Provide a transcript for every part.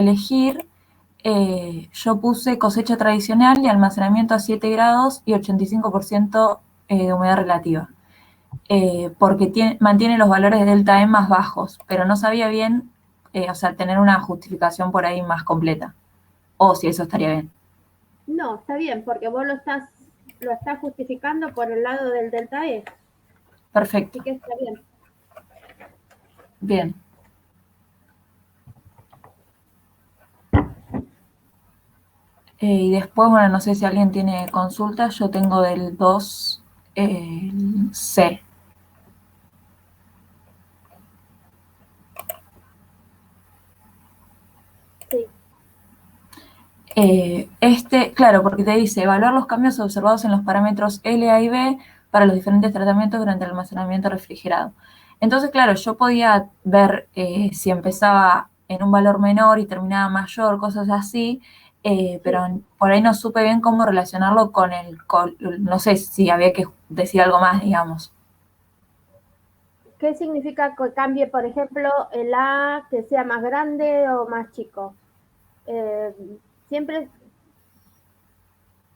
elegir, yo puse cosecha tradicional y almacenamiento a 7 grados y 85% de humedad relativa. Porque mantiene los valores de delta E más bajos, pero no sabía bien, o sea, tener una justificación por ahí más completa. O si eso estaría bien. No, está bien, porque vos lo estás justificando por el lado del delta E. Así Perfecto. que está bien. Bien. Y después, bueno, no sé si alguien tiene consultas, yo tengo del 2 C. Sí. Claro, porque te dice evaluar los cambios observados en los parámetros L, A y B para los diferentes tratamientos durante el almacenamiento refrigerado. Entonces, claro, yo podía ver si empezaba en un valor menor y terminaba mayor, cosas así, pero por ahí no supe bien cómo relacionarlo no sé si había que decir algo más, digamos. ¿Qué significa que cambie, por ejemplo, el A que sea más grande o más chico? Eh, siempre,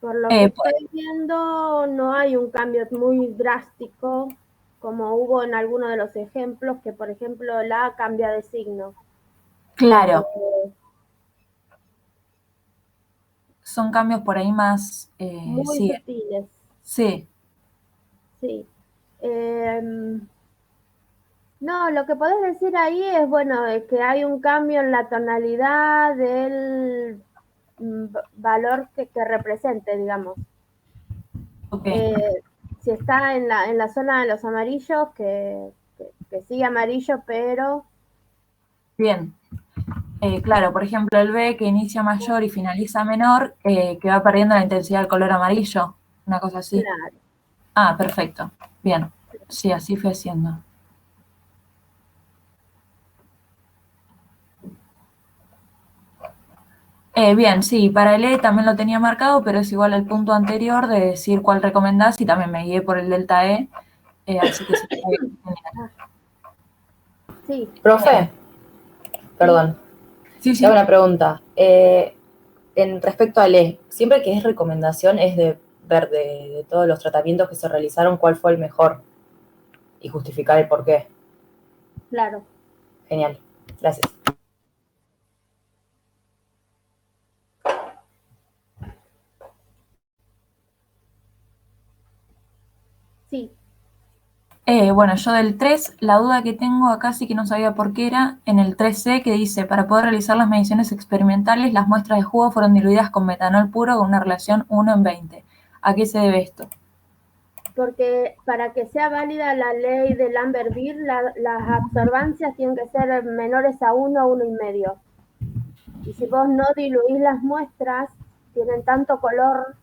por lo que Eh, estoy viendo, no hay un cambio muy drástico como hubo en algunos de los ejemplos, que por ejemplo el A cambia de signo. claro, Eh, son cambios por ahí más, muy sí, sutiles, sí, sí. No, lo que podés decir ahí es, bueno, es que hay un cambio en la tonalidad del valor que represente, digamos. ok, Eh, si está en la zona de los amarillos, que sigue amarillo, pero bien. Claro, por ejemplo, el B que inicia mayor y finaliza menor, que va perdiendo la intensidad del color amarillo, una cosa así. claro. Ah, perfecto. Bien. Sí, así fui haciendo. Bien, sí, para el E también lo tenía marcado, pero es igual al punto anterior de decir cuál recomendás y también me guié por el delta E, así que sí, está bien. Ah, sí, Bien. Profe, sí. perdón, Sí, te hago sí. una pregunta. En respecto al E, siempre que es recomendación es de ver de todos los tratamientos que se realizaron cuál fue el mejor y justificar el porqué. Claro. Genial, gracias. Sí. Bueno, yo del 3, la duda que tengo acá sí que no sabía por qué era, en el 3C que dice, para poder realizar las mediciones experimentales, las muestras de jugo fueron diluidas con metanol puro con una relación 1:20. ¿A qué se debe esto? Porque para que sea válida la ley de Lambert-Beer, las absorbancias tienen que ser menores a 1 1,5. Y si vos no diluís las muestras, tienen tanto color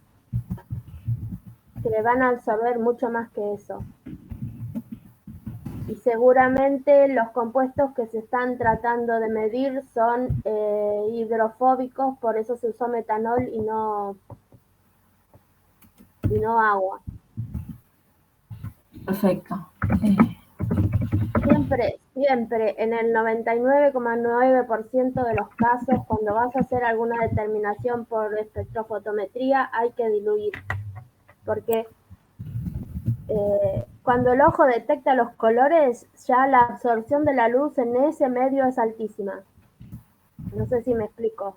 que van a absorber mucho más que eso. Y seguramente los compuestos que se están tratando de medir son hidrofóbicos, por eso se usó metanol y no agua. Perfecto. Siempre, siempre, en el 99,9% de los casos, cuando vas a hacer alguna determinación por espectrofotometría, hay que diluir, porque cuando el ojo detecta los colores, ya la absorción de la luz en ese medio es altísima. No sé si me explico.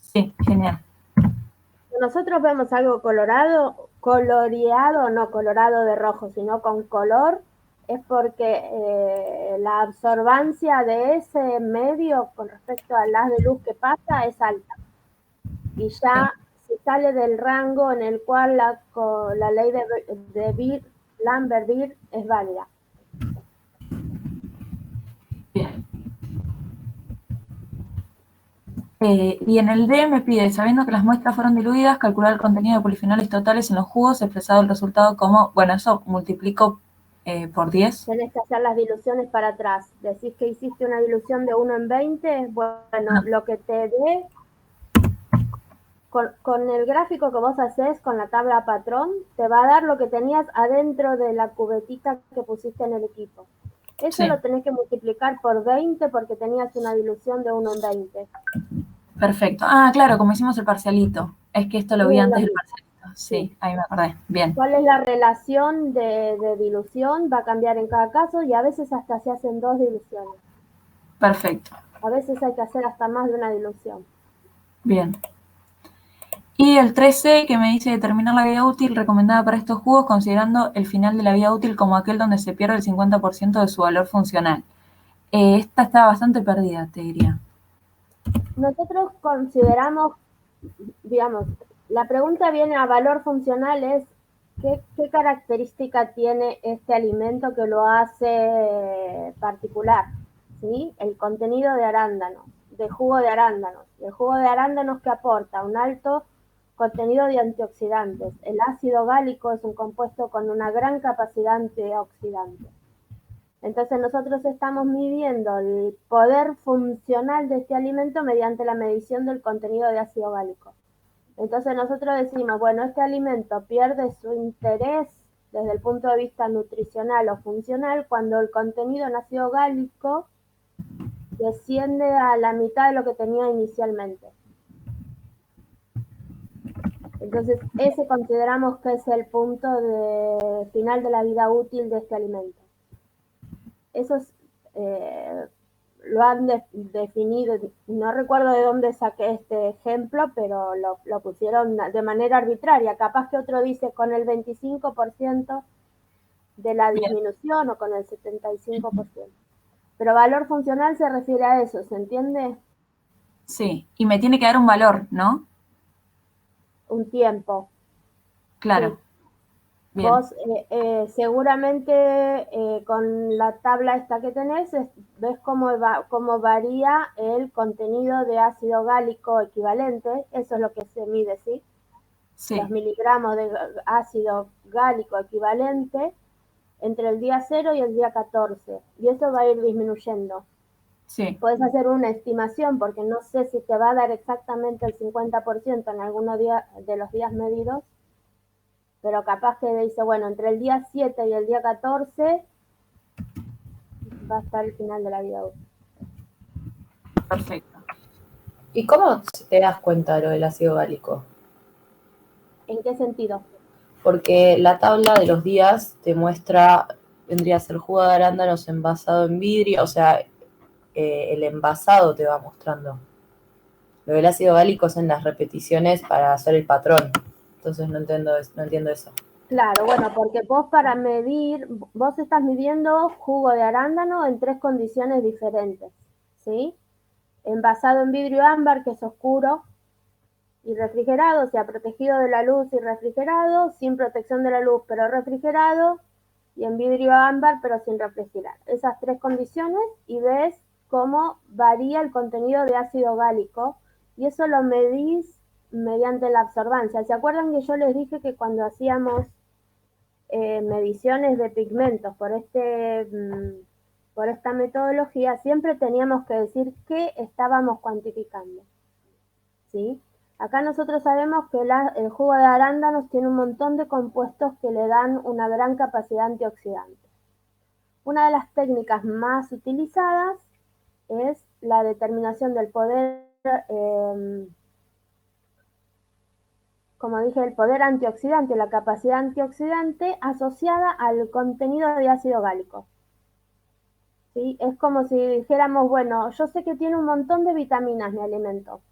Sí, genial. Nosotros vemos algo colorado, coloreado, no colorado de rojo, sino con color, es porque la absorbancia de ese medio con respecto al haz de luz que pasa es alta. Y Sí, ya se sale del rango en el cual la ley de Lambert-Beer es válida. bien. Y en el D me pide, sabiendo que las muestras fueron diluidas, calcular el contenido de polifenoles totales en los jugos, expresado el resultado como, bueno, eso multiplico por 10. Tenés que hacer las diluciones para atrás. Decís que hiciste una dilución de 1 en 20, bueno, Ah, lo que te dé con el gráfico que vos haces con la tabla patrón, te va a dar lo que tenías adentro de la cubetita que pusiste en el equipo. Eso Sí, lo tenés que multiplicar por 20 porque tenías una dilución de 1 en 20. perfecto. Ah, claro, como hicimos el parcialito. Es que esto lo vi Es antes lo del mismo, parcialito. sí. Sí, ahí me acordé. Bien, ¿Cuál es la relación de dilución? Va a cambiar en cada caso y a veces hasta se hacen 2 diluciones. perfecto. A veces hay que hacer hasta más de una dilución. Bien. Y el 13 que me dice determinar la vida útil recomendada para estos jugos considerando el final de la vida útil como aquel donde se pierde el 50% de su valor funcional. Esta está bastante perdida, te diría. Nosotros consideramos, digamos, la pregunta viene a valor funcional es ¿qué característica tiene este alimento que lo hace particular? ¿Sí? El contenido de arándanos, de jugo de arándanos. El jugo de arándanos que aporta un alto contenido de antioxidantes. El ácido gálico es un compuesto con una gran capacidad antioxidante. Entonces nosotros estamos midiendo el poder funcional de este alimento mediante la medición del contenido de ácido gálico. Entonces nosotros decimos, bueno, este alimento pierde su interés desde el punto de vista nutricional o funcional cuando el contenido en ácido gálico desciende a la mitad de lo que tenía inicialmente. Entonces ese consideramos que es el punto de final de la vida útil de este alimento. Eso es, lo han definido, no recuerdo de dónde saqué este ejemplo, pero lo pusieron de manera arbitraria. Capaz que otro dice con el 25% de la Bien, disminución o con el 75%. Pero valor funcional se refiere a eso, ¿se entiende? sí. Y me tiene que dar un valor, ¿no? Un tiempo, sí. Claro, bien. Vos seguramente con la tabla esta que tenés ves cómo varía el contenido de ácido gálico equivalente, eso es lo que se mide, ¿sí? Los Sí, miligramos de ácido gálico equivalente entre el día 0 y el día 14, y eso va a ir disminuyendo. sí, Puedes hacer una estimación porque no sé si te va a dar exactamente el 50% en algunos días de los días medidos, pero capaz que dice, bueno, entre el día 7 y el día 14 va a estar el final de la vida útil. perfecto. ¿Y cómo te das cuenta de lo del ácido gálico? ¿En qué sentido? Porque la tabla de los días te muestra, vendría a ser jugo de arándanos envasado en vidrio, o sea, el envasado te va mostrando. Lo del ácido gálico es en las repeticiones para hacer el patrón. Entonces no entiendo eso. Claro, bueno, porque vos estás midiendo jugo de arándano en 3 condiciones diferentes, ¿sí? Envasado en vidrio ámbar, que es oscuro y refrigerado, o sea, protegido de la luz y refrigerado, sin protección de la luz, pero refrigerado, y en vidrio ámbar, pero sin refrigerar. Esas 3 condiciones y ves cómo varía el contenido de ácido gálico, y eso lo medís mediante la absorbancia. ¿Se acuerdan que yo les dije que cuando hacíamos mediciones de pigmentos por esta metodología, siempre teníamos que decir qué estábamos cuantificando? ¿Sí? Acá nosotros sabemos que el jugo de arándanos tiene un montón de compuestos que le dan una gran capacidad antioxidante. Una de las técnicas más utilizadas es la determinación del poder, como dije, el poder antioxidante, la capacidad antioxidante asociada al contenido de ácido gálico. ¿Sí? Es como si dijéramos, bueno, yo sé que tiene un montón de vitaminas mi alimento,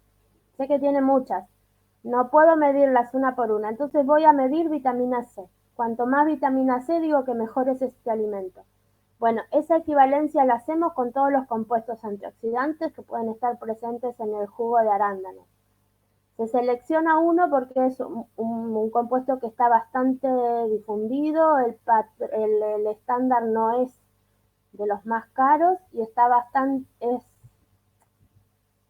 sé que tiene muchas, no puedo medirlas una por una, entonces voy a medir vitamina C. Cuanto más vitamina C, digo que mejor es este alimento. Bueno, esa equivalencia la hacemos con todos los compuestos antioxidantes que pueden estar presentes en el jugo de arándano. Se selecciona uno porque es un compuesto que está bastante difundido, el estándar no es de los más caros y está bastante,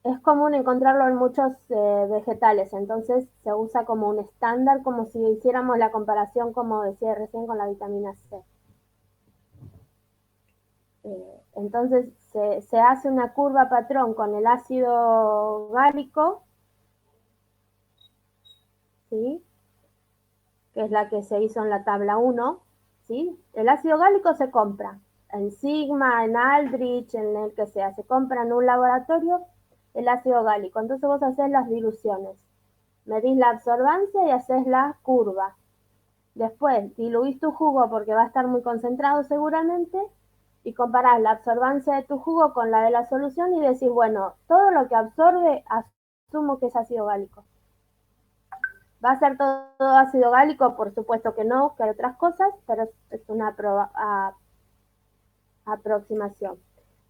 es común encontrarlo en muchos vegetales, entonces se usa como un estándar, como si hiciéramos la comparación, como decía recién, con la vitamina C. Entonces se hace una curva patrón con el ácido gálico, ¿sí? Que es la que se hizo en la tabla 1, ¿sí? El ácido gálico se compra. en Sigma, en Aldrich, en el que sea, se compra en un laboratorio el ácido gálico. Entonces vos haces las diluciones, medís la absorbancia y haces la curva. Después diluís tu jugo porque va a estar muy concentrado seguramente y comparás la absorbancia de tu jugo con la de la solución y decís, bueno, todo lo que absorbe asumo que es ácido gálico. ¿Va a ser todo ácido gálico? Por supuesto que no, que hay otras cosas, pero es una aproximación.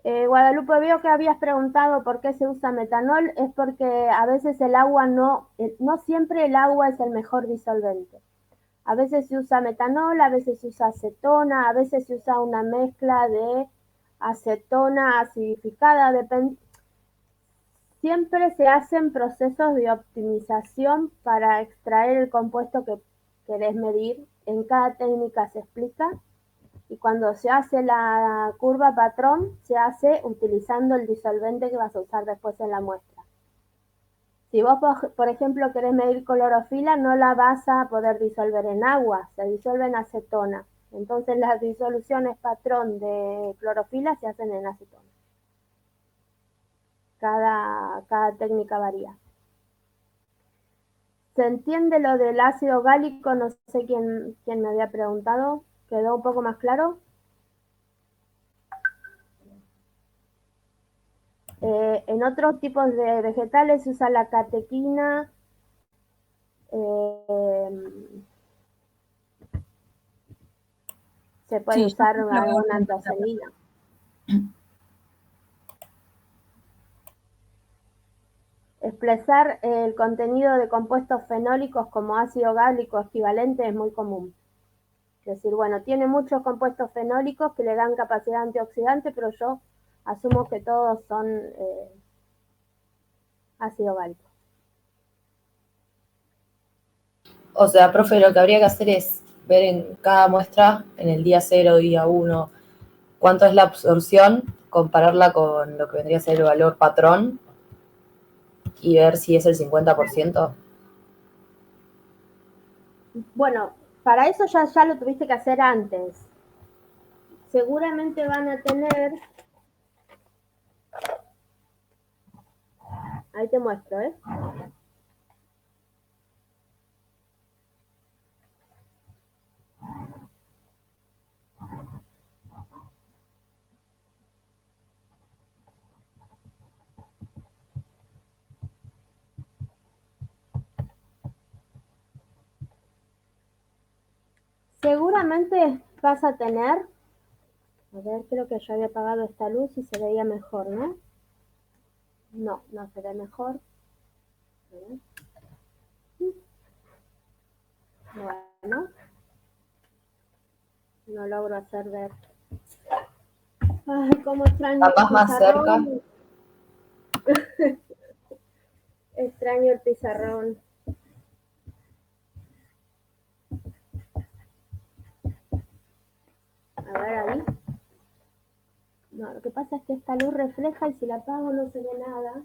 Guadalupe, veo que habías preguntado por qué se usa metanol. Es porque a veces el agua no siempre el agua es el mejor disolvente. A veces se usa metanol, a veces se usa acetona, a veces se usa una mezcla de acetona acidificada. Siempre se hacen procesos de optimización para extraer el compuesto que querés medir. En cada técnica se explica. Y cuando se hace la curva patrón, se hace utilizando el disolvente que vas a usar después en la muestra. Si vos, por ejemplo, querés medir clorofila, no la vas a poder disolver en agua, se disuelve en acetona. Entonces las disoluciones patrón de clorofila se hacen en acetona. Cada técnica varía. ¿Se entiende lo del ácido gálico? No sé quién me había preguntado. ¿Quedó un poco más claro? En otros tipos de vegetales se usa la catequina. Se puede usar alguna antocianina. Expresar el contenido de compuestos fenólicos como ácido gálico equivalente es muy común. Es decir, bueno, tiene muchos compuestos fenólicos que le dan capacidad antioxidante, pero yo asumo que todos son ácido gálico. O sea, profe, lo que habría que hacer es ver en cada muestra, en el día 0, día 1, cuánto es la absorción, compararla con lo que vendría a ser el valor patrón y ver si es el 50%. Bueno, para eso ya lo tuviste que hacer antes. Seguramente van a tener... Ahí te muestro, ¿eh? Seguramente vas a tener... A ver, creo que yo había apagado esta luz y se veía mejor, ¿no? No se ve mejor. Bueno, no logro hacer ver. Ay, cómo extraño Capaz más cerca. Extraño el pizarrón. A ver, ahí. No, lo que pasa es que esta luz refleja y si la apago no se ve nada.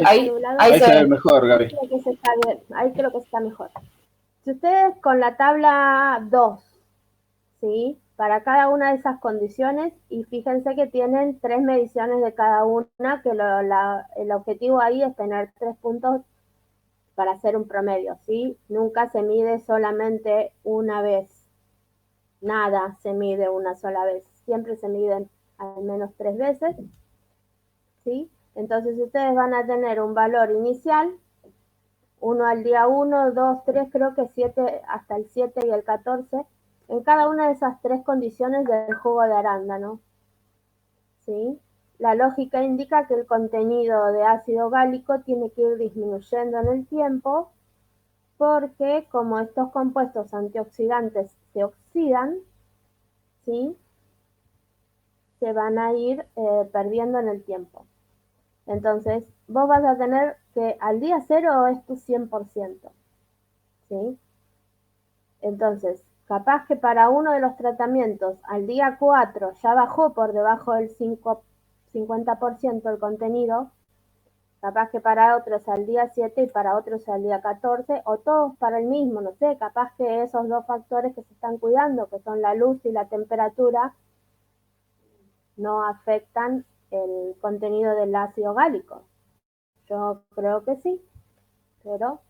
Ahí se ve mejor, Gaby. Ahí creo que está mejor. Si ustedes con la tabla 2, ¿sí? Para cada una de esas condiciones, y fíjense que tienen 3 mediciones de cada una, que el objetivo ahí es tener 3 puntos para hacer un promedio, ¿sí? Nunca se mide solamente una vez. Nada se mide una sola vez. Siempre se miden al menos 3 veces, ¿sí? Entonces ustedes van a tener un valor inicial, uno al día 1, 2, 3, creo que 7, hasta el 7 y el 14, en cada una de esas 3 condiciones del jugo de arándano, ¿sí? La lógica indica que el contenido de ácido gálico tiene que ir disminuyendo en el tiempo, porque como estos compuestos antioxidantes se oxidan, ¿sí? Se van a ir perdiendo en el tiempo. Entonces, vos vas a tener que al día 0 es tu 100%, ¿sí? Entonces, capaz que para uno de los tratamientos al día 4 ya bajó por debajo del 50% el contenido, capaz que para otros al día 7 y para otros al día 14, o todos para el mismo, no sé, capaz que esos dos factores que se están cuidando, que son la luz y la temperatura, no afectan el contenido del ácido gálico. Yo creo que sí, pero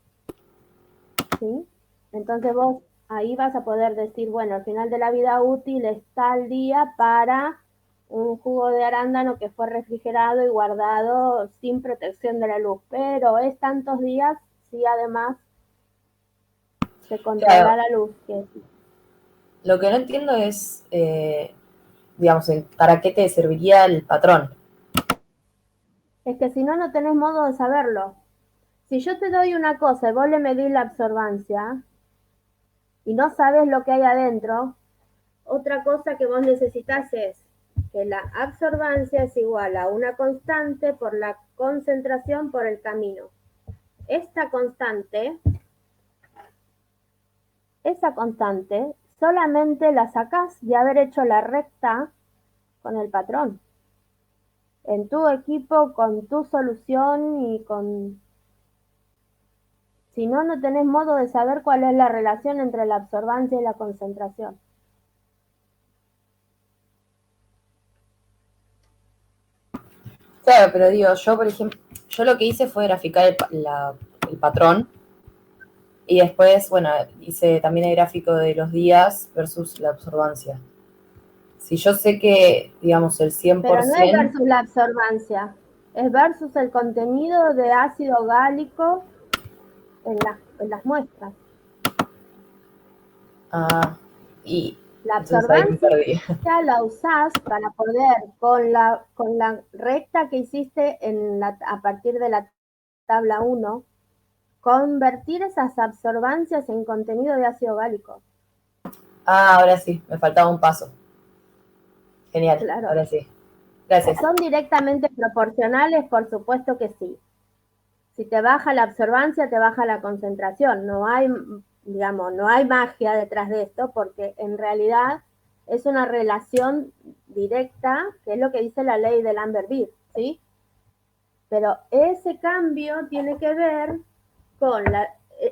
sí. Entonces vos ahí vas a poder decir, bueno, al final de la vida útil está el día para un jugo de arándano que fue refrigerado y guardado sin protección de la luz, pero es tantos días si además se controla la luz. Lo que no entiendo es, digamos, ¿para qué te serviría el patrón? Es que si no, no tenés modo de saberlo. Si yo te doy una cosa y vos le medís la absorbancia y no sabes lo que hay adentro, otra cosa que vos necesitas es que la absorbancia es igual a una constante por la concentración por el camino. Esa constante solamente la sacás de haber hecho la recta con el patrón. En tu equipo, con tu solución y con... Si no, no tenés modo de saber cuál es la relación entre la absorbancia y la concentración. Claro, pero digo, yo por ejemplo, yo lo que hice fue graficar el patrón y después, bueno, hice también el gráfico de los días versus la absorbancia. Si yo sé que, digamos, el 100%... Pero no es versus la absorbancia, es versus el contenido de ácido gálico en las muestras. Ah, y la absorbancia la usás para poder, con la recta que hiciste a partir de la tabla 1, convertir esas absorbancias en contenido de ácido gálico. Ah, ahora sí, me faltaba un paso. Genial, claro. Ahora sí. Gracias. ¿Son directamente proporcionales? Por supuesto que sí. Si te baja la absorbancia, te baja la concentración. No hay magia detrás de esto, porque en realidad es una relación directa, que es lo que dice la ley de Lambert-Beer, ¿sí? Pero ese cambio tiene que ver con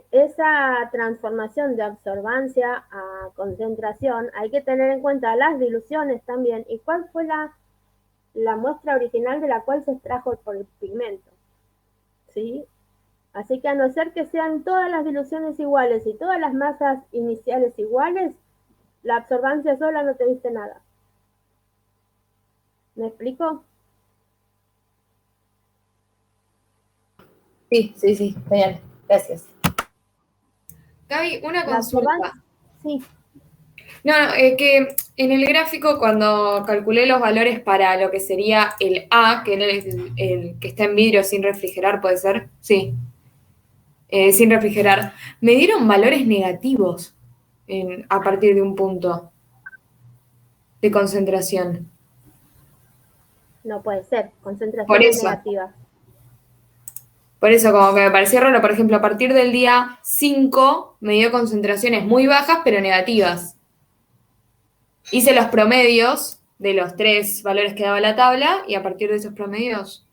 esa transformación de absorbancia a concentración. Hay que tener en cuenta las diluciones también y cuál fue la muestra original de la cual se extrajo por el pigmento, ¿sí? Así que a no ser que sean todas las diluciones iguales y todas las masas iniciales iguales, la absorbancia sola no te dice nada. ¿Me explico? Sí, genial. Gracias. Gaby, una consulta. Sí. No, que en el gráfico cuando calculé los valores para lo que sería el A, que es el que está en vidrio sin refrigerar, ¿puede ser? Sí. Sin refrigerar, me dieron valores negativos a partir de un punto de concentración. No puede ser, concentraciones negativas. Por eso, como que me pareció raro, por ejemplo, a partir del día 5 me dio concentraciones muy bajas pero negativas. Hice los promedios de los 3 valores que daba la tabla y a partir de esos promedios,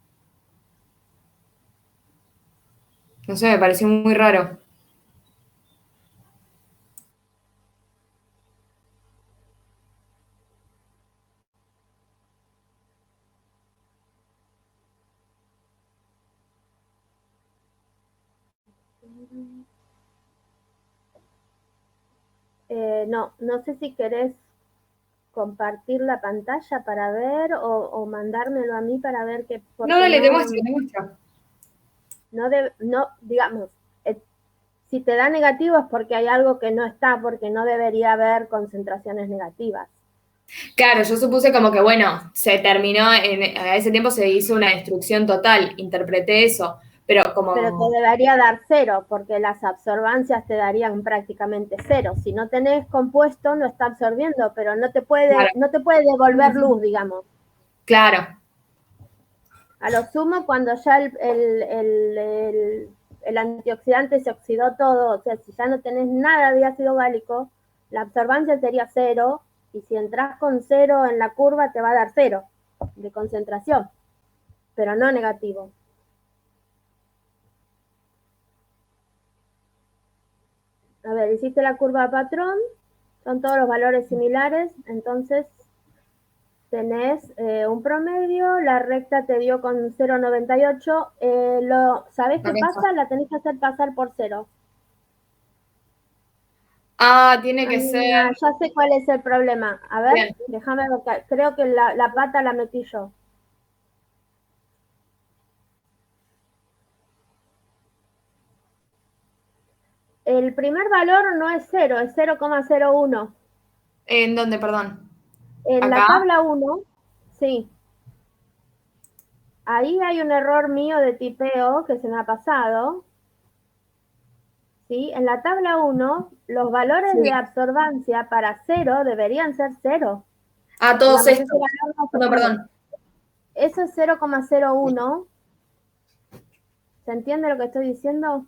no sé, me pareció muy raro. No sé si querés compartir la pantalla para ver o mandármelo a mí para ver que... No, dale, te muestro. Digamos, si te da negativo es porque hay algo que no está, porque no debería haber concentraciones negativas. Claro, yo supuse como que, bueno, se terminó, a ese tiempo se hizo una destrucción total, interpreté eso, pero te debería dar 0, porque las absorbancias te darían prácticamente 0. Si no tenés compuesto, no está absorbiendo, pero no te puede devolver luz, digamos. Claro. A lo sumo, cuando ya el antioxidante se oxidó todo, o sea, si ya no tenés nada de ácido gálico, la absorbancia sería 0, y si entras con 0 en la curva, te va a dar 0 de concentración, pero no negativo. A ver, hiciste la curva patrón, son todos los valores similares, entonces tenés un promedio, la recta te dio con 0,98. ¿Sabés qué pasa? La tenés que hacer pasar por 0. Ah, tiene que ser. Ya sé cuál es el problema. A ver, Bien. déjame ver. Creo que la pata la metí yo. El primer valor no es 0, es 0,01. ¿En dónde, perdón? En ¿Acá? la tabla 1, sí. Ahí hay un error mío de tipeo que se me ha pasado. ¿Sí? En la tabla 1, los valores de absorbancia para 0 deberían ser 0. Ah, todos Digamos, estos. ese valor no se No, puede. perdón. Eso es 0,01. ¿Se entiende lo que estoy diciendo?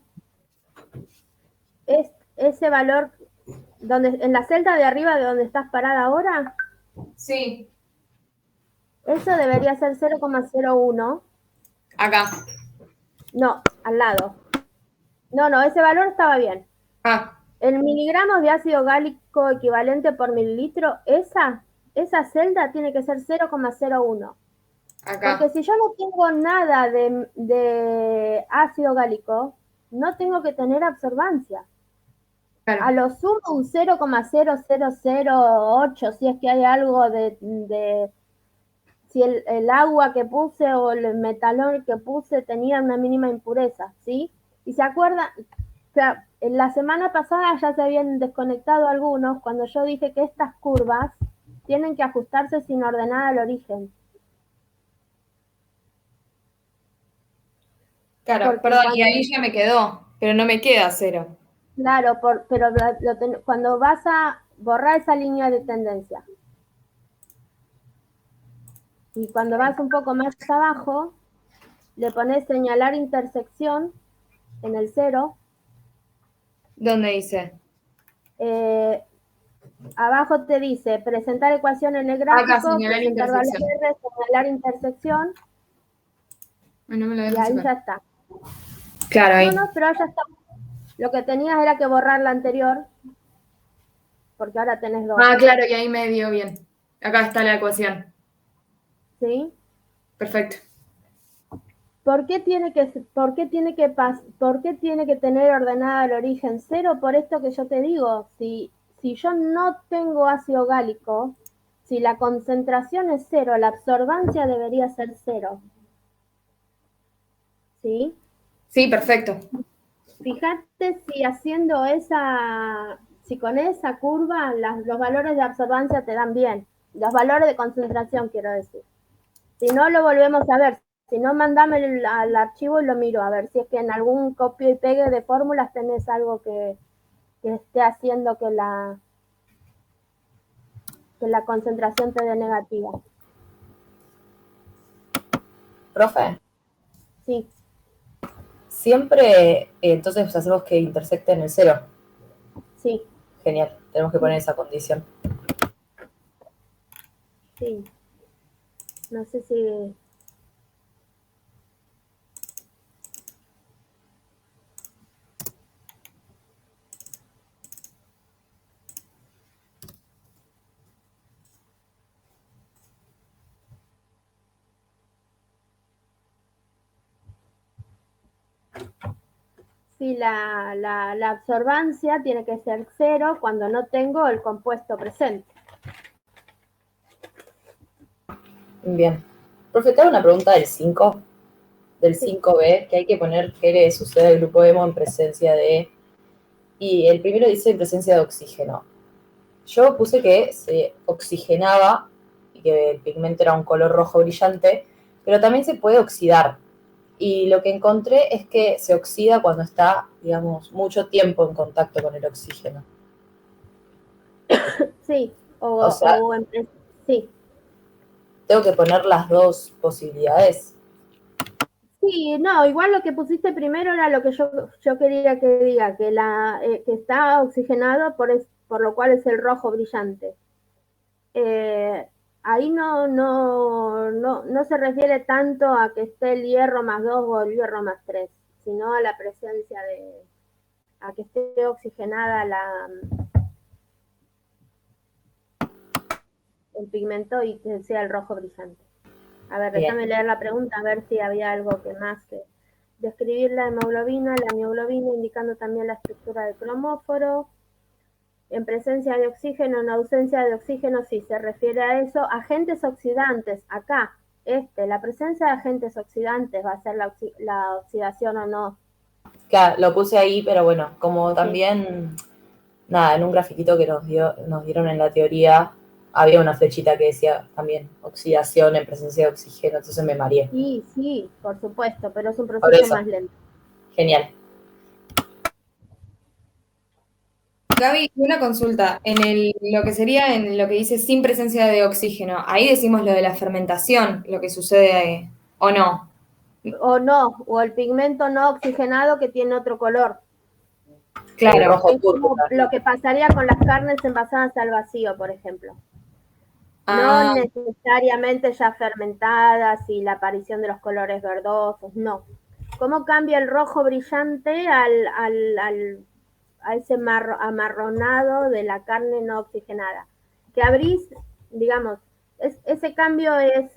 Es ese valor en la celda de arriba de donde estás parada ahora, Sí. eso debería ser 0,01. Acá. No, al lado. No, ese valor estaba bien. Ah, El miligramos de ácido gálico equivalente por mililitro, esa celda tiene que ser 0,01. acá. Porque si yo no tengo nada de ácido gálico, no tengo que tener absorbancia. Claro. A lo sumo un 0,0008, si es que hay algo si el agua que puse o el metalón que puse tenía una mínima impureza, ¿sí? Y se acuerdan, o sea, en la semana pasada ya se habían desconectado algunos cuando yo dije que estas curvas tienen que ajustarse sin ordenar al origen. Claro, Porque perdón, y ahí ya me quedó, pero no me queda 0. claro, pero cuando vas a borrar esa línea de tendencia y cuando vas un poco más abajo, le pones señalar intersección en el 0. ¿Dónde dice? Abajo te dice presentar ecuación en el Acá, gráfico, señalar presentar valor intersección. R, señalar intersección, Ay, no me lo y dejo ahí sacar. ya está. Claro, ahí. No, pero ya está. Lo que tenías era que borrar la anterior, porque ahora tenés 2. Ah, claro, y ahí me dio bien. Acá está la ecuación. ¿Sí? Perfecto. ¿Por qué tiene que tener ordenada el origen 0? Por esto que yo te digo, si yo no tengo ácido gálico, si la concentración es 0, la absorbancia debería ser 0. ¿Sí? Sí, perfecto. Fíjate si con esa curva los valores de absorbancia te dan bien. Los valores de concentración, quiero decir. Si no, lo volvemos a ver. Si no, mandame al archivo y lo miro, a ver si es que en algún copio y pegue de fórmulas tenés algo que esté haciendo que la concentración te dé negativa. Profe, Sí, siempre entonces hacemos que intersecte en el 0. sí, Genial, tenemos que poner esa condición. sí. No sé si... Sí, la absorbancia tiene que ser 0 cuando no tengo el compuesto presente. Bien. Profe, te hago una pregunta del 5, del 5B, que hay que poner qué le sucede al grupo hemo en presencia de... Y el primero dice en presencia de oxígeno. Yo puse que se oxigenaba y que el pigmento era un color rojo brillante, pero también se puede oxidar. Y lo que encontré es que se oxida cuando está, digamos, mucho tiempo en contacto con el oxígeno. Sí, O sea, sí. Sí, tengo que poner las dos posibilidades. sí, no, igual lo que pusiste primero era lo que yo quería que diga, que está oxigenado por lo cual es el rojo brillante. Ahí no se refiere tanto a que esté el hierro más 2 o el hierro más 3, sino a la presencia a que esté oxigenada el pigmento y que sea el rojo brillante. A ver, Bien. déjame leer la pregunta, a ver si había algo que más que describir la hemoglobina indicando también la estructura del cromóforo. En presencia de oxígeno, en ausencia de oxígeno, sí, se refiere a eso. Agentes oxidantes, acá, la presencia de agentes oxidantes va a ser la oxidación o no. Claro, lo puse ahí, pero bueno, como Sí. también, nada, en un grafiquito que nos dieron en la teoría, había una flechita que decía también oxidación en presencia de oxígeno, entonces me mareé. Sí, por supuesto, pero es un Por proceso eso. más lento. Genial. Gaby, una consulta. Lo que sería en lo que dice sin presencia de oxígeno, ahí decimos lo de la fermentación, lo que sucede o no. O no, o el pigmento no oxigenado que tiene otro color. Claro. El rojo Es como púrpura. lo que pasaría con las carnes envasadas al vacío, por ejemplo. Ah, No necesariamente ya fermentadas y la aparición de los colores verdosos, no. ¿Cómo cambia el rojo brillante a ese amarronado de la carne no oxigenada? Que abrís, digamos, ese cambio es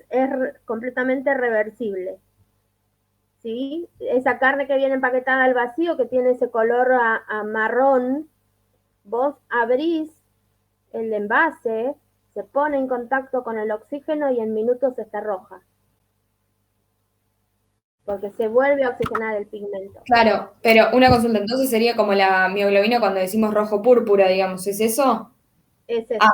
completamente reversible. ¿Sí? Esa carne que viene empaquetada al vacío, que tiene ese color a marrón, vos abrís el envase, se pone en contacto con el oxígeno y en minutos está roja. Porque se vuelve a oxigenar el pigmento. claro, pero una consulta, entonces sería como la mioglobina cuando decimos rojo púrpura, digamos, ¿es eso? Es eso. Ah,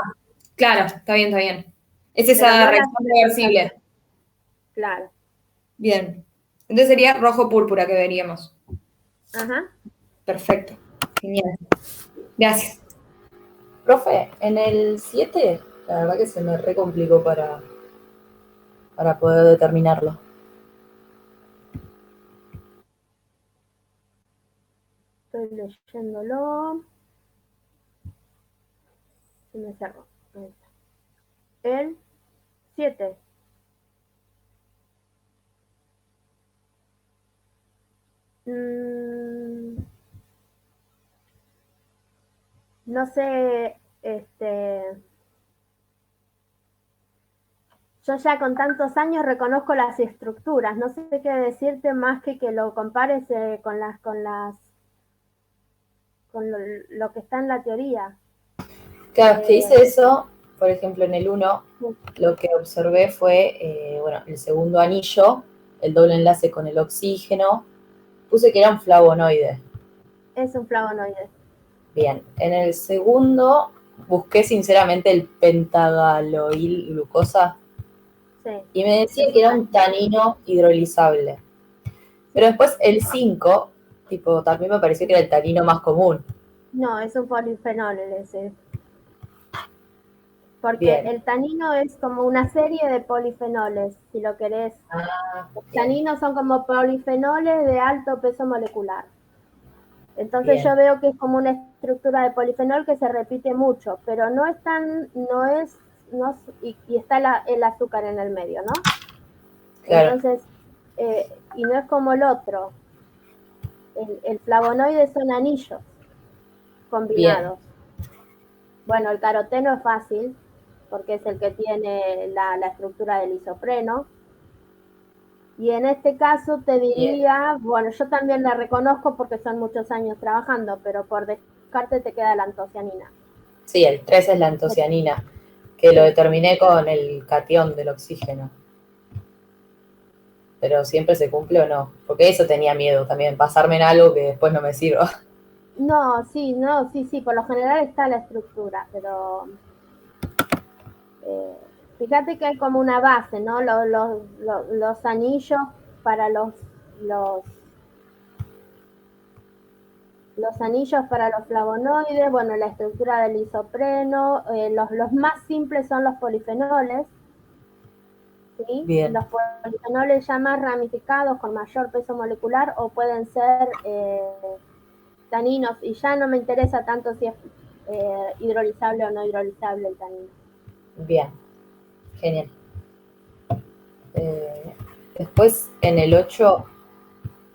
claro, está bien, está bien. Es Pero esa no la reacción reversible. Claro. Bien. Entonces sería rojo púrpura que veríamos. Ajá. Perfecto. Genial. Gracias. Profe, en el 7, la verdad que se me recomplicó para poder determinarlo. Estoy leyéndolo. Se me cerró. Ahí está. El 7. No sé, yo ya con tantos años reconozco las estructuras, no sé qué decirte más que lo compares con lo que está en la teoría. Claro, es que hice eso, por ejemplo, en el 1, lo que observé fue, el segundo anillo, el doble enlace con el oxígeno, puse que era un flavonoide. Es un flavonoide. Bien, en el segundo busqué sinceramente el pentagaloil glucosa, Sí. y me decía que era un tanino hidrolizable. Pero después el 5, también me pareció que era el tanino más común. No, es un polifenol ese. Porque Bien. el tanino es como una serie de polifenoles, si lo querés. Los taninos son como polifenoles de alto peso molecular. Entonces yo veo que es como una estructura de polifenol que se repite mucho, pero no es tan, y está el azúcar en el medio, ¿no? Claro. Entonces, y no es como el otro. El flavonoide son anillos combinados. Bien. Bueno, el caroteno es fácil, porque es el que tiene la estructura del isopreno. Y en este caso te diría, bueno, yo también la reconozco porque son muchos años trabajando, pero por descarte te queda la antocianina. Sí, el 3 es la antocianina, que lo determiné con el cation del oxígeno. Pero siempre se cumple o no, porque eso tenía miedo también, pasarme en algo que después no me sirva. No, sí, por lo general está la estructura, pero fíjate que hay como una base, ¿no? Los anillos para los anillos para los flavonoides, bueno, la estructura del isopreno, los más simples son los polifenoles, ¿sí? Bien. Los polifenoles ya más ramificados con mayor peso molecular o pueden ser taninos, y ya no me interesa tanto si es hidrolizable o no hidrolizable el tanino. Bien, genial. Después en el 8,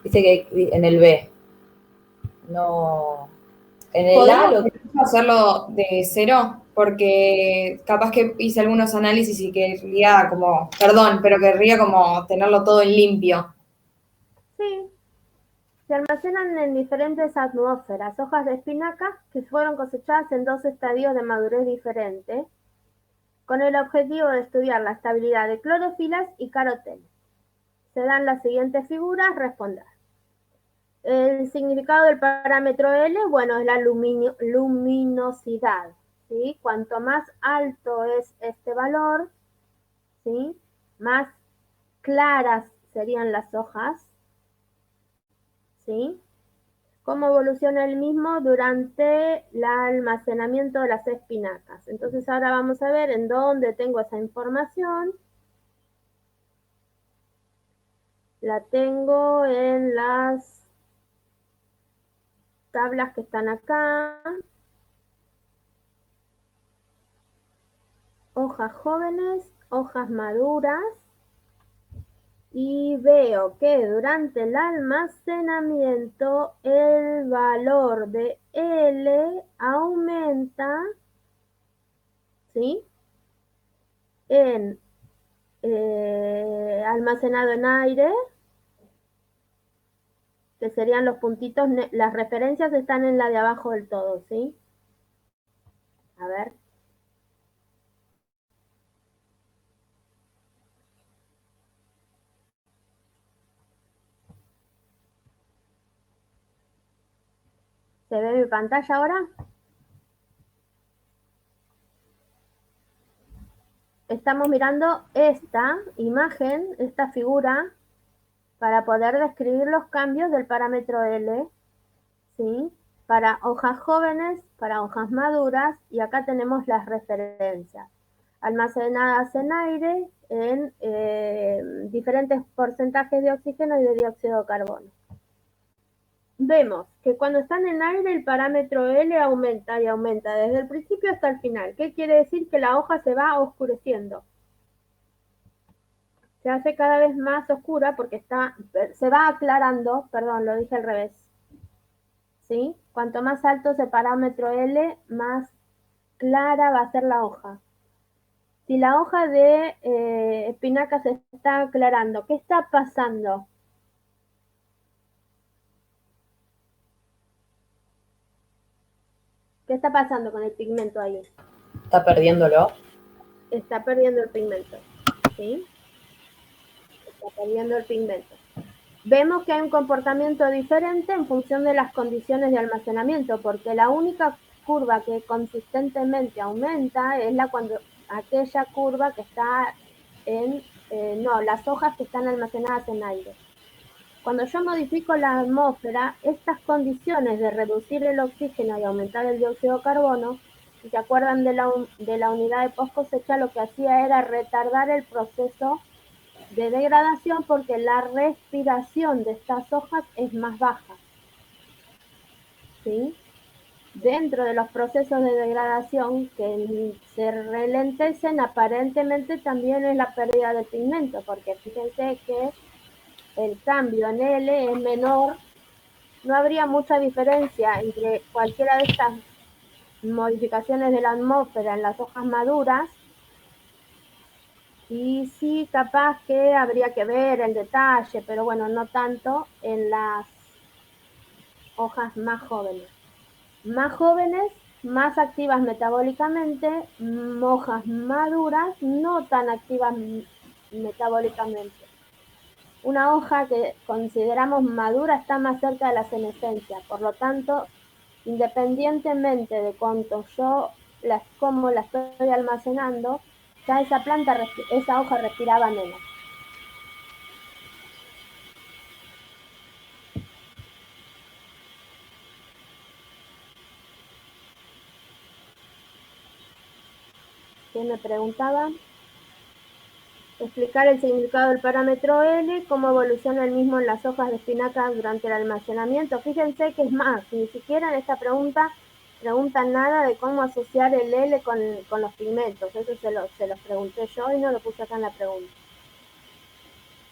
dice que en el B, no, en el A ¿Podemos hacerlo de 0? porque capaz que hice algunos análisis y querría como, perdón, pero querría como tenerlo todo en limpio. Sí, se almacenan en diferentes atmósferas, hojas de espinaca que fueron cosechadas en 2 estadios de madurez diferentes, con el objetivo de estudiar la estabilidad de clorofilas y carotenas. Se dan las siguientes figuras, responder. El significado del parámetro L, bueno, es la luminosidad, ¿sí? Cuanto más alto es este valor, ¿sí? Más claras serían las hojas, ¿sí? Cómo evoluciona el mismo durante el almacenamiento de las espinacas. Entonces ahora vamos a ver en dónde tengo esa información. La tengo en las tablas que están acá. Hojas jóvenes, hojas maduras. Y veo que durante el almacenamiento el valor de L aumenta, ¿sí? En almacenado en aire, que serían los puntitos, las referencias están en la de abajo del todo, ¿sí? A ver. ¿Se ve mi pantalla ahora? Estamos mirando esta imagen, esta figura, para poder describir los cambios del parámetro L, ¿sí? Para hojas jóvenes, para hojas maduras, y acá tenemos las referencias. Almacenadas en aire en diferentes porcentajes de oxígeno y de dióxido de carbono. Vemos que cuando están en aire el parámetro L aumenta y aumenta desde el principio hasta el final. ¿Qué quiere decir? Que la hoja se va oscureciendo. Se hace cada vez más oscura porque se va aclarando, perdón, lo dije al revés. ¿Sí? Cuanto más alto es el parámetro L, más clara va a ser la hoja. Si la hoja de espinaca se está aclarando, ¿qué está pasando? ¿Qué está pasando con el pigmento ahí? ¿Está perdiéndolo? Está perdiendo el pigmento, ¿sí? Está perdiendo el pigmento. Vemos que hay un comportamiento diferente en función de las condiciones de almacenamiento, porque la única curva que consistentemente aumenta es aquella curva que está las hojas que están almacenadas en aire. Cuando yo modifico la atmósfera, estas condiciones de reducir el oxígeno y aumentar el dióxido de carbono, si se acuerdan de la unidad de post cosecha, lo que hacía era retardar el proceso de degradación porque la respiración de estas hojas es más baja, ¿sí? Dentro de los procesos de degradación que se ralentecen, aparentemente también es la pérdida de pigmento, porque fíjense que el cambio en L es menor, no habría mucha diferencia entre cualquiera de estas modificaciones de la atmósfera en las hojas maduras, y sí, capaz que habría que ver el detalle, pero bueno, no tanto en las hojas más jóvenes. Más jóvenes, más activas metabólicamente, hojas maduras, no tan activas metabólicamente. Una hoja que consideramos madura está más cerca de la senescencia, por lo tanto, independientemente de cómo la estoy almacenando, ya esa hoja respiraba menos. ¿Qué me preguntaban? Explicar el significado del parámetro L, cómo evoluciona el mismo en las hojas de espinaca durante el almacenamiento. Fíjense que es más, ni siquiera en esta pregunta preguntan nada de cómo asociar el L con los pigmentos. Eso se los pregunté yo y no lo puse acá en la pregunta.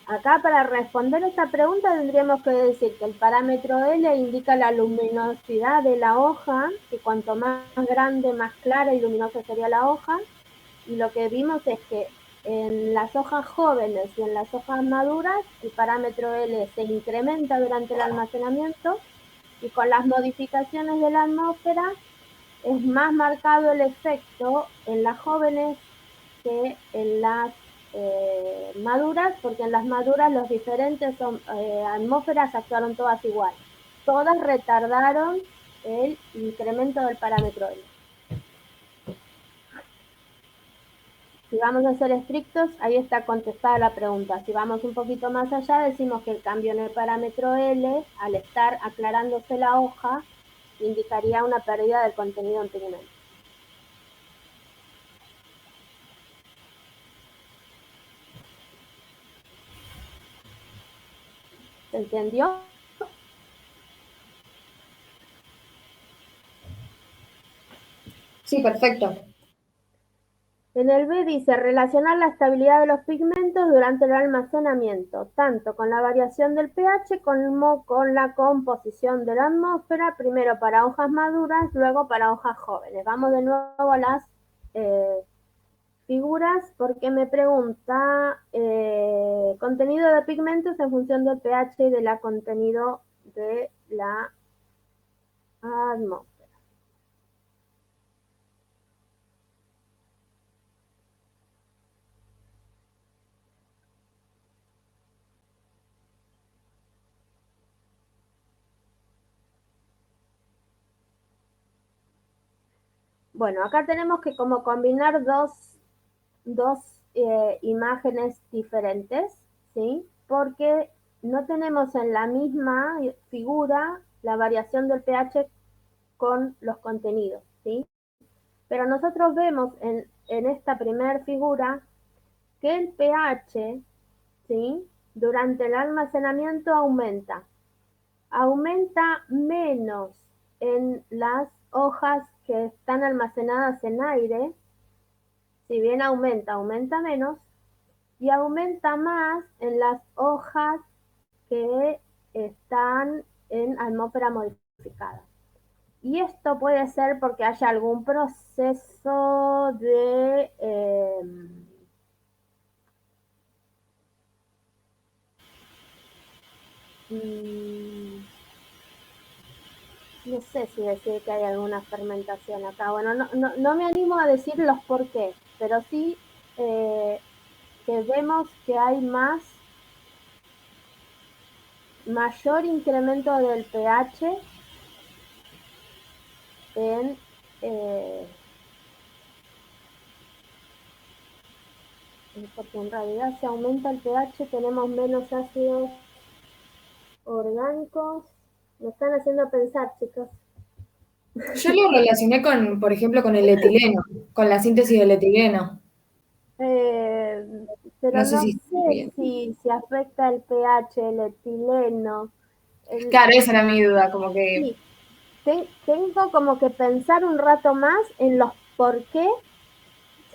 Acá para responder esta pregunta tendríamos que decir que el parámetro L indica la luminosidad de la hoja, que cuanto más grande, más clara y luminosa sería la hoja. Y lo que vimos es que en las hojas jóvenes y en las hojas maduras, el parámetro L se incrementa durante el almacenamiento y con las modificaciones de la atmósfera es más marcado el efecto en las jóvenes que en las maduras, porque en las maduras los diferentes atmósferas actuaron todas igual. Todas retardaron el incremento del parámetro L. Si vamos a ser estrictos, ahí está contestada la pregunta. Si vamos un poquito más allá, decimos que el cambio en el parámetro L, al estar aclarándose la hoja, indicaría una pérdida del contenido en pigmento. ¿Se entendió? Sí, perfecto. En el B dice relacionar la estabilidad de los pigmentos durante el almacenamiento, tanto con la variación del pH como con la composición de la atmósfera, primero para hojas maduras, luego para hojas jóvenes. Vamos de nuevo a las figuras porque me pregunta contenido de pigmentos en función del pH y del contenido de la atmósfera. Bueno, acá tenemos que como combinar dos imágenes diferentes, ¿sí? Porque no tenemos en la misma figura la variación del pH con los contenidos, ¿sí? Pero nosotros vemos en esta primera figura que el pH, ¿sí? Durante el almacenamiento aumenta. Aumenta menos en las hojas que están almacenadas en aire, si bien aumenta menos, y aumenta más en las hojas que están en atmósfera modificada. Y esto puede ser porque haya algún proceso de no sé si decir que hay alguna fermentación acá. Bueno, no me animo a decir los por qué, pero sí que vemos que hay mayor incremento del pH porque en realidad si aumenta el pH tenemos menos ácidos orgánicos. Me están haciendo pensar, chicos. Yo lo relacioné con, por ejemplo, con el etileno, con la síntesis del etileno. Pero no sé si afecta el pH, el etileno. Claro, esa era mi duda, como que... Sí, tengo como que pensar un rato más en los por qué,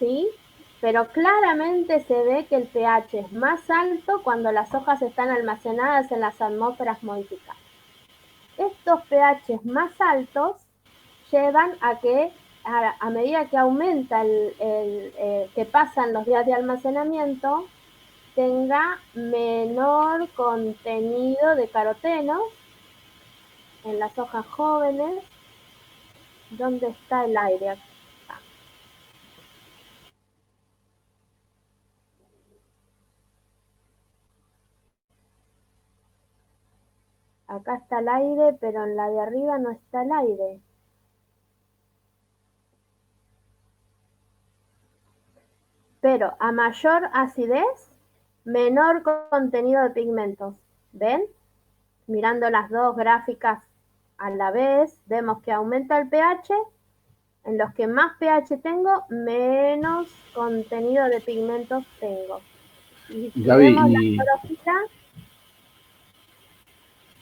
¿sí? Pero claramente se ve que el pH es más alto cuando las hojas están almacenadas en las atmósferas modificadas. Estos pHs más altos llevan a que a medida que aumenta que pasan los días de almacenamiento, tenga menor contenido de carotenos en las hojas jóvenes. ¿Dónde está el aire? Acá está el aire, pero en la de arriba no está el aire. Pero a mayor acidez, menor contenido de pigmentos. ¿Ven? Mirando las dos gráficas a la vez, vemos que aumenta el pH. En los que más pH tengo, menos contenido de pigmentos tengo. Y si vemos la clorofila,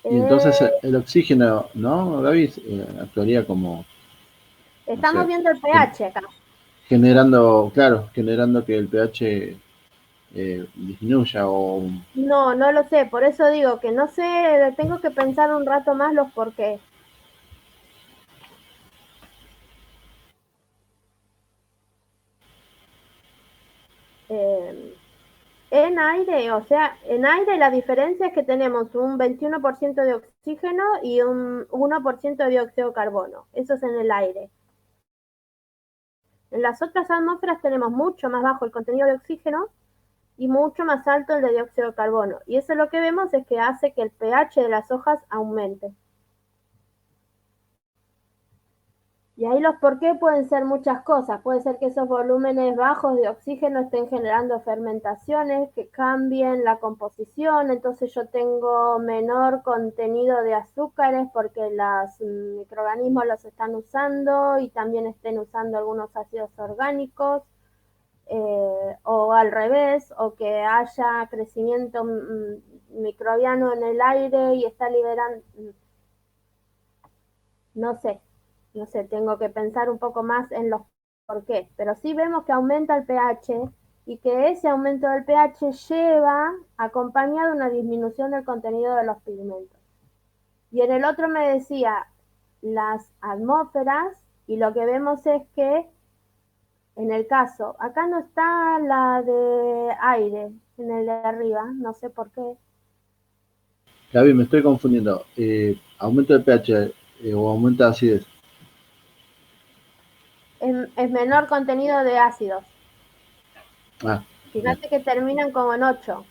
y entonces el oxígeno, ¿no, Gaby? Actuaría como... Estamos viendo el pH acá. Generando que el pH disminuya o... No, no lo sé, por eso digo que no sé, tengo que pensar un rato más los por qué. En aire, o sea, en aire la diferencia es que tenemos un 21% de oxígeno y un 1% de dióxido de carbono. Eso es en el aire. En las otras atmósferas tenemos mucho más bajo el contenido de oxígeno y mucho más alto el de dióxido de carbono. Y eso lo que vemos es que hace que el pH de las hojas aumente. Y ahí los por qué pueden ser muchas cosas. Puede ser que esos volúmenes bajos de oxígeno estén generando fermentaciones que cambien la composición, entonces yo tengo menor contenido de azúcares porque los microorganismos los están usando y también estén usando algunos ácidos orgánicos, o al revés, o que haya crecimiento microbiano en el aire y está liberando, no sé, no sé, tengo que pensar un poco más en los por qué, pero sí vemos que aumenta el pH y que ese aumento del pH lleva acompañado una disminución del contenido de los pigmentos. Y en el otro me decía las atmósferas y lo que vemos es que en el caso, acá no está la de aire, en el de arriba, no sé por qué. Gaby, me estoy confundiendo. ¿Aumento de pH o aumento de acidez? Es menor contenido de ácidos. Ah, bien. Fíjate que terminan como en 8.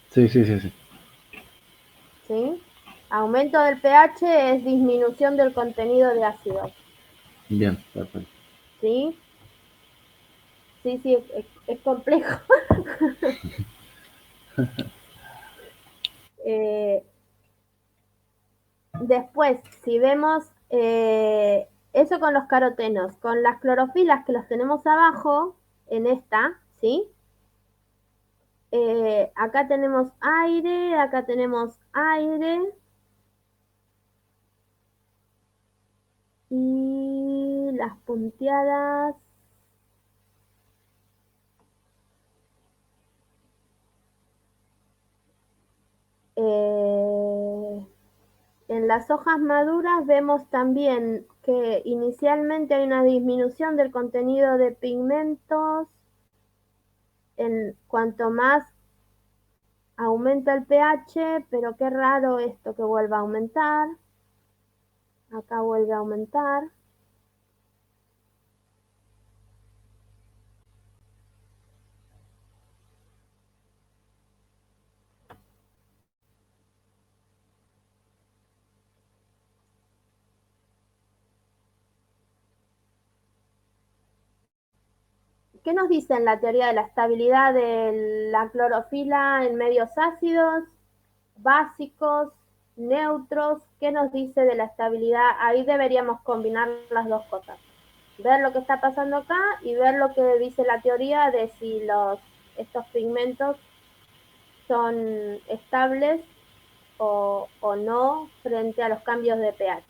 Sí, sí, sí, sí. ¿Sí? Aumento del pH es disminución del contenido de ácidos. Bien, perfecto. ¿Sí? Sí, sí, es complejo. eh, Después, si vemos eso con los carotenos, con las clorofilas que los tenemos abajo, en esta, ¿sí? Acá tenemos aire y las punteadas. En las hojas maduras vemos también que inicialmente hay una disminución del contenido de pigmentos en cuanto más aumenta el pH, pero qué raro esto que vuelva a aumentar. Acá vuelve a aumentar. ¿Qué nos dice en la teoría de la estabilidad de la clorofila en medios ácidos, básicos, neutros? ¿Qué nos dice de la estabilidad? Ahí deberíamos combinar las dos cosas. Ver lo que está pasando acá y ver lo que dice la teoría de si estos pigmentos son estables o no frente a los cambios de pH.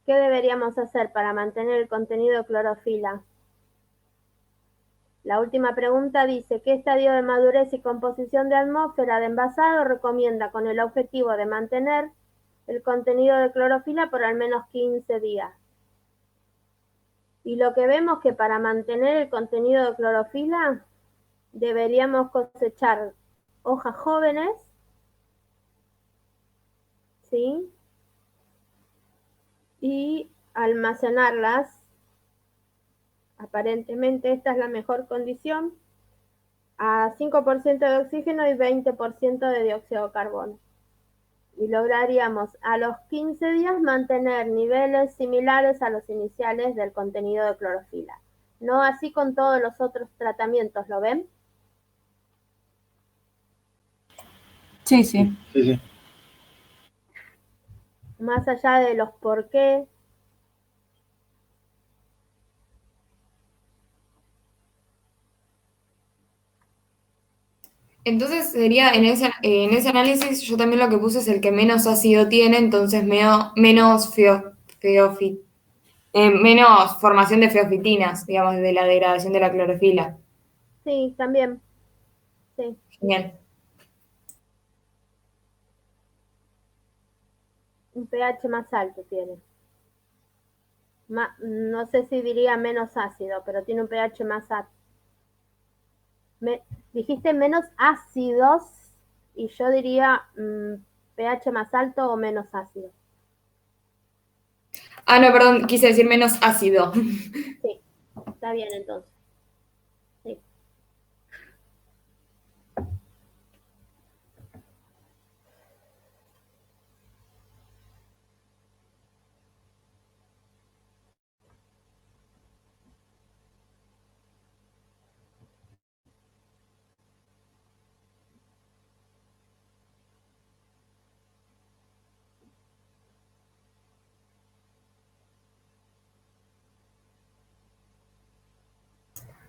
¿Qué deberíamos hacer para mantener el contenido de clorofila? La última pregunta dice, ¿qué estadio de madurez y composición de atmósfera de envasado recomienda con el objetivo de mantener el contenido de clorofila por al menos 15 días? Y lo que vemos que para mantener el contenido de clorofila deberíamos cosechar hojas jóvenes, ¿sí? Y almacenarlas. Aparentemente esta es la mejor condición, a 5% de oxígeno y 20% de dióxido de carbono. Y lograríamos a los 15 días mantener niveles similares a los iniciales del contenido de clorofila. No así con todos los otros tratamientos, ¿lo ven? Sí, sí. Sí, sí. Más allá de los por qué, Entonces sería en ese análisis yo también lo que puse es el que menos ácido tiene, entonces menos menos formación de feofitinas, digamos, de la degradación de la clorofila. Sí, también. Sí. Genial. Un pH más alto tiene. No sé si diría menos ácido, pero tiene un pH más alto. Dijiste menos ácidos y yo diría pH más alto o menos ácido. Ah, no, perdón, quise decir menos ácido. Sí, está bien entonces. Sí.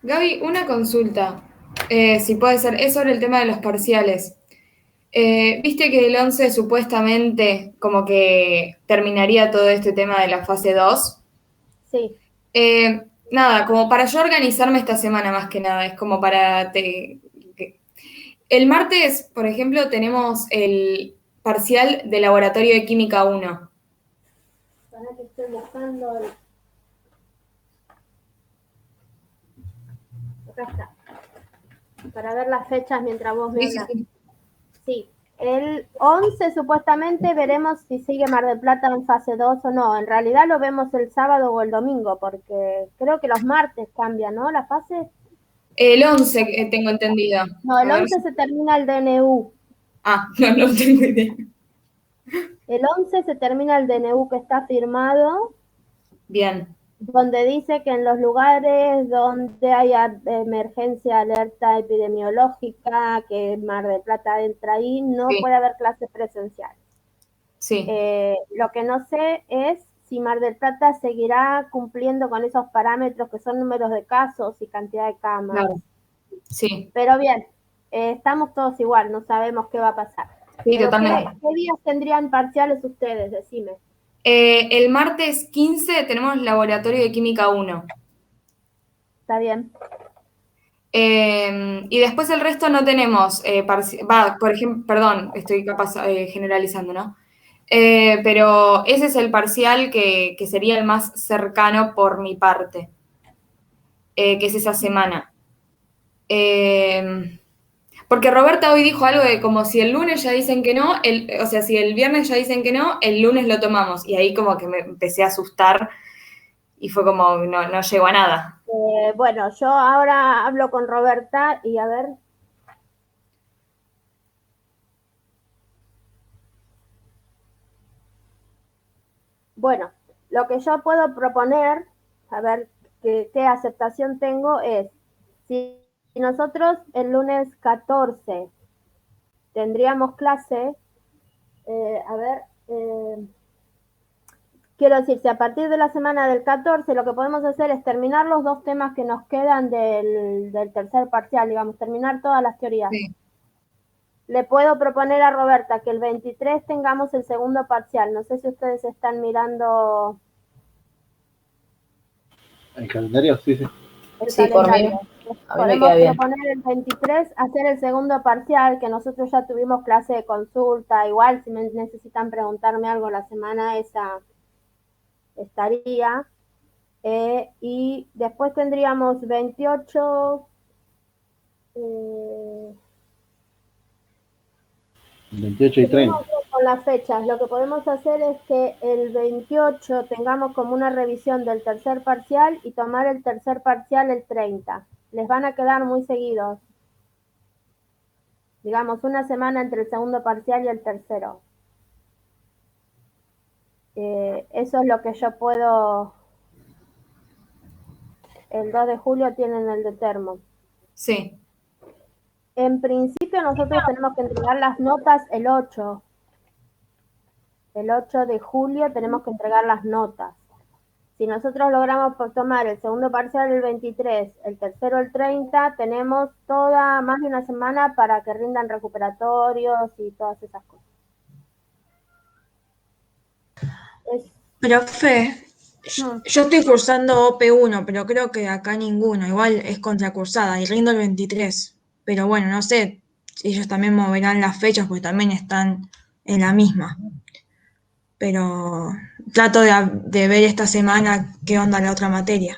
Gaby, una consulta, si puede ser, es sobre el tema de los parciales. Viste que el 11 supuestamente como que terminaría todo este tema de la fase 2. Sí. Nada, como para yo organizarme esta semana más que nada, es como para... El martes, por ejemplo, tenemos el parcial de laboratorio de química 1. Para que estoy buscando acá está. Para ver las fechas mientras vos me hablas. Sí. El 11 supuestamente veremos si sigue Mar del Plata en fase 2 o no. En realidad lo vemos el sábado o el domingo, porque creo que los martes cambian, ¿no? La fase. El 11 tengo entendido. No, el 11 se termina el DNU. Ah, no tengo idea. El 11 se termina el DNU que está firmado. Bien. Donde dice que en los lugares donde hay emergencia, alerta epidemiológica, que Mar del Plata entra ahí, no puede haber clases presenciales. Sí. Lo que no sé es si Mar del Plata seguirá cumpliendo con esos parámetros que son números de casos y cantidad de camas. Claro. Sí. Pero bien, estamos todos igual, no sabemos qué va a pasar. Sí, totalmente. ¿Qué días tendrían parciales ustedes? Decime. El martes 15 tenemos laboratorio de química 1. Está bien. Y después el resto no tenemos, por ejemplo, perdón, estoy capaz generalizando, ¿no? Pero ese es el parcial que sería el más cercano por mi parte, que es esa semana. Porque Roberta hoy dijo algo de como si el lunes ya dicen que no, o sea, si el viernes ya dicen que no, el lunes lo tomamos. Y ahí como que me empecé a asustar y fue como, no llegó a nada. Bueno, yo ahora hablo con Roberta y a ver. Bueno, lo que yo puedo proponer, a ver qué aceptación tengo, es si nosotros el lunes 14 tendríamos clase, quiero decir, si a partir de la semana del 14 lo que podemos hacer es terminar los 2 temas que nos quedan del tercer parcial, digamos, terminar todas las teorías. Sí. Le puedo proponer a Roberta que el 23 tengamos el segundo parcial. No sé si ustedes están mirando ¿El calendario? Sí, sí. el Sí, calendario. A mí me Podemos queda bien. proponer el 23 hacer el segundo parcial, que nosotros ya tuvimos clase de consulta. Igual, si me necesitan preguntarme algo la semana esa, estaría. Y después tendríamos 28... 28 y 30. Con las fechas, lo que podemos hacer es que el 28 tengamos como una revisión del tercer parcial y tomar el tercer parcial el 30. Les van a quedar muy seguidos. Digamos, una semana entre el segundo parcial y el tercero. Eso es lo que yo puedo... El 2 de julio tienen el de termo. Sí. En principio nosotros tenemos que entregar las notas el 8. El 8 de julio tenemos que entregar las notas. Si nosotros logramos tomar el segundo parcial el 23, el tercero el 30, tenemos más de una semana para que rindan recuperatorios y todas esas cosas. Profe, yo estoy cursando OP1, pero creo que acá ninguno, igual es contracursada y rindo el 23. Pero bueno, no sé, ellos también moverán las fechas porque también están en la misma. Pero trato de ver esta semana qué onda la otra materia.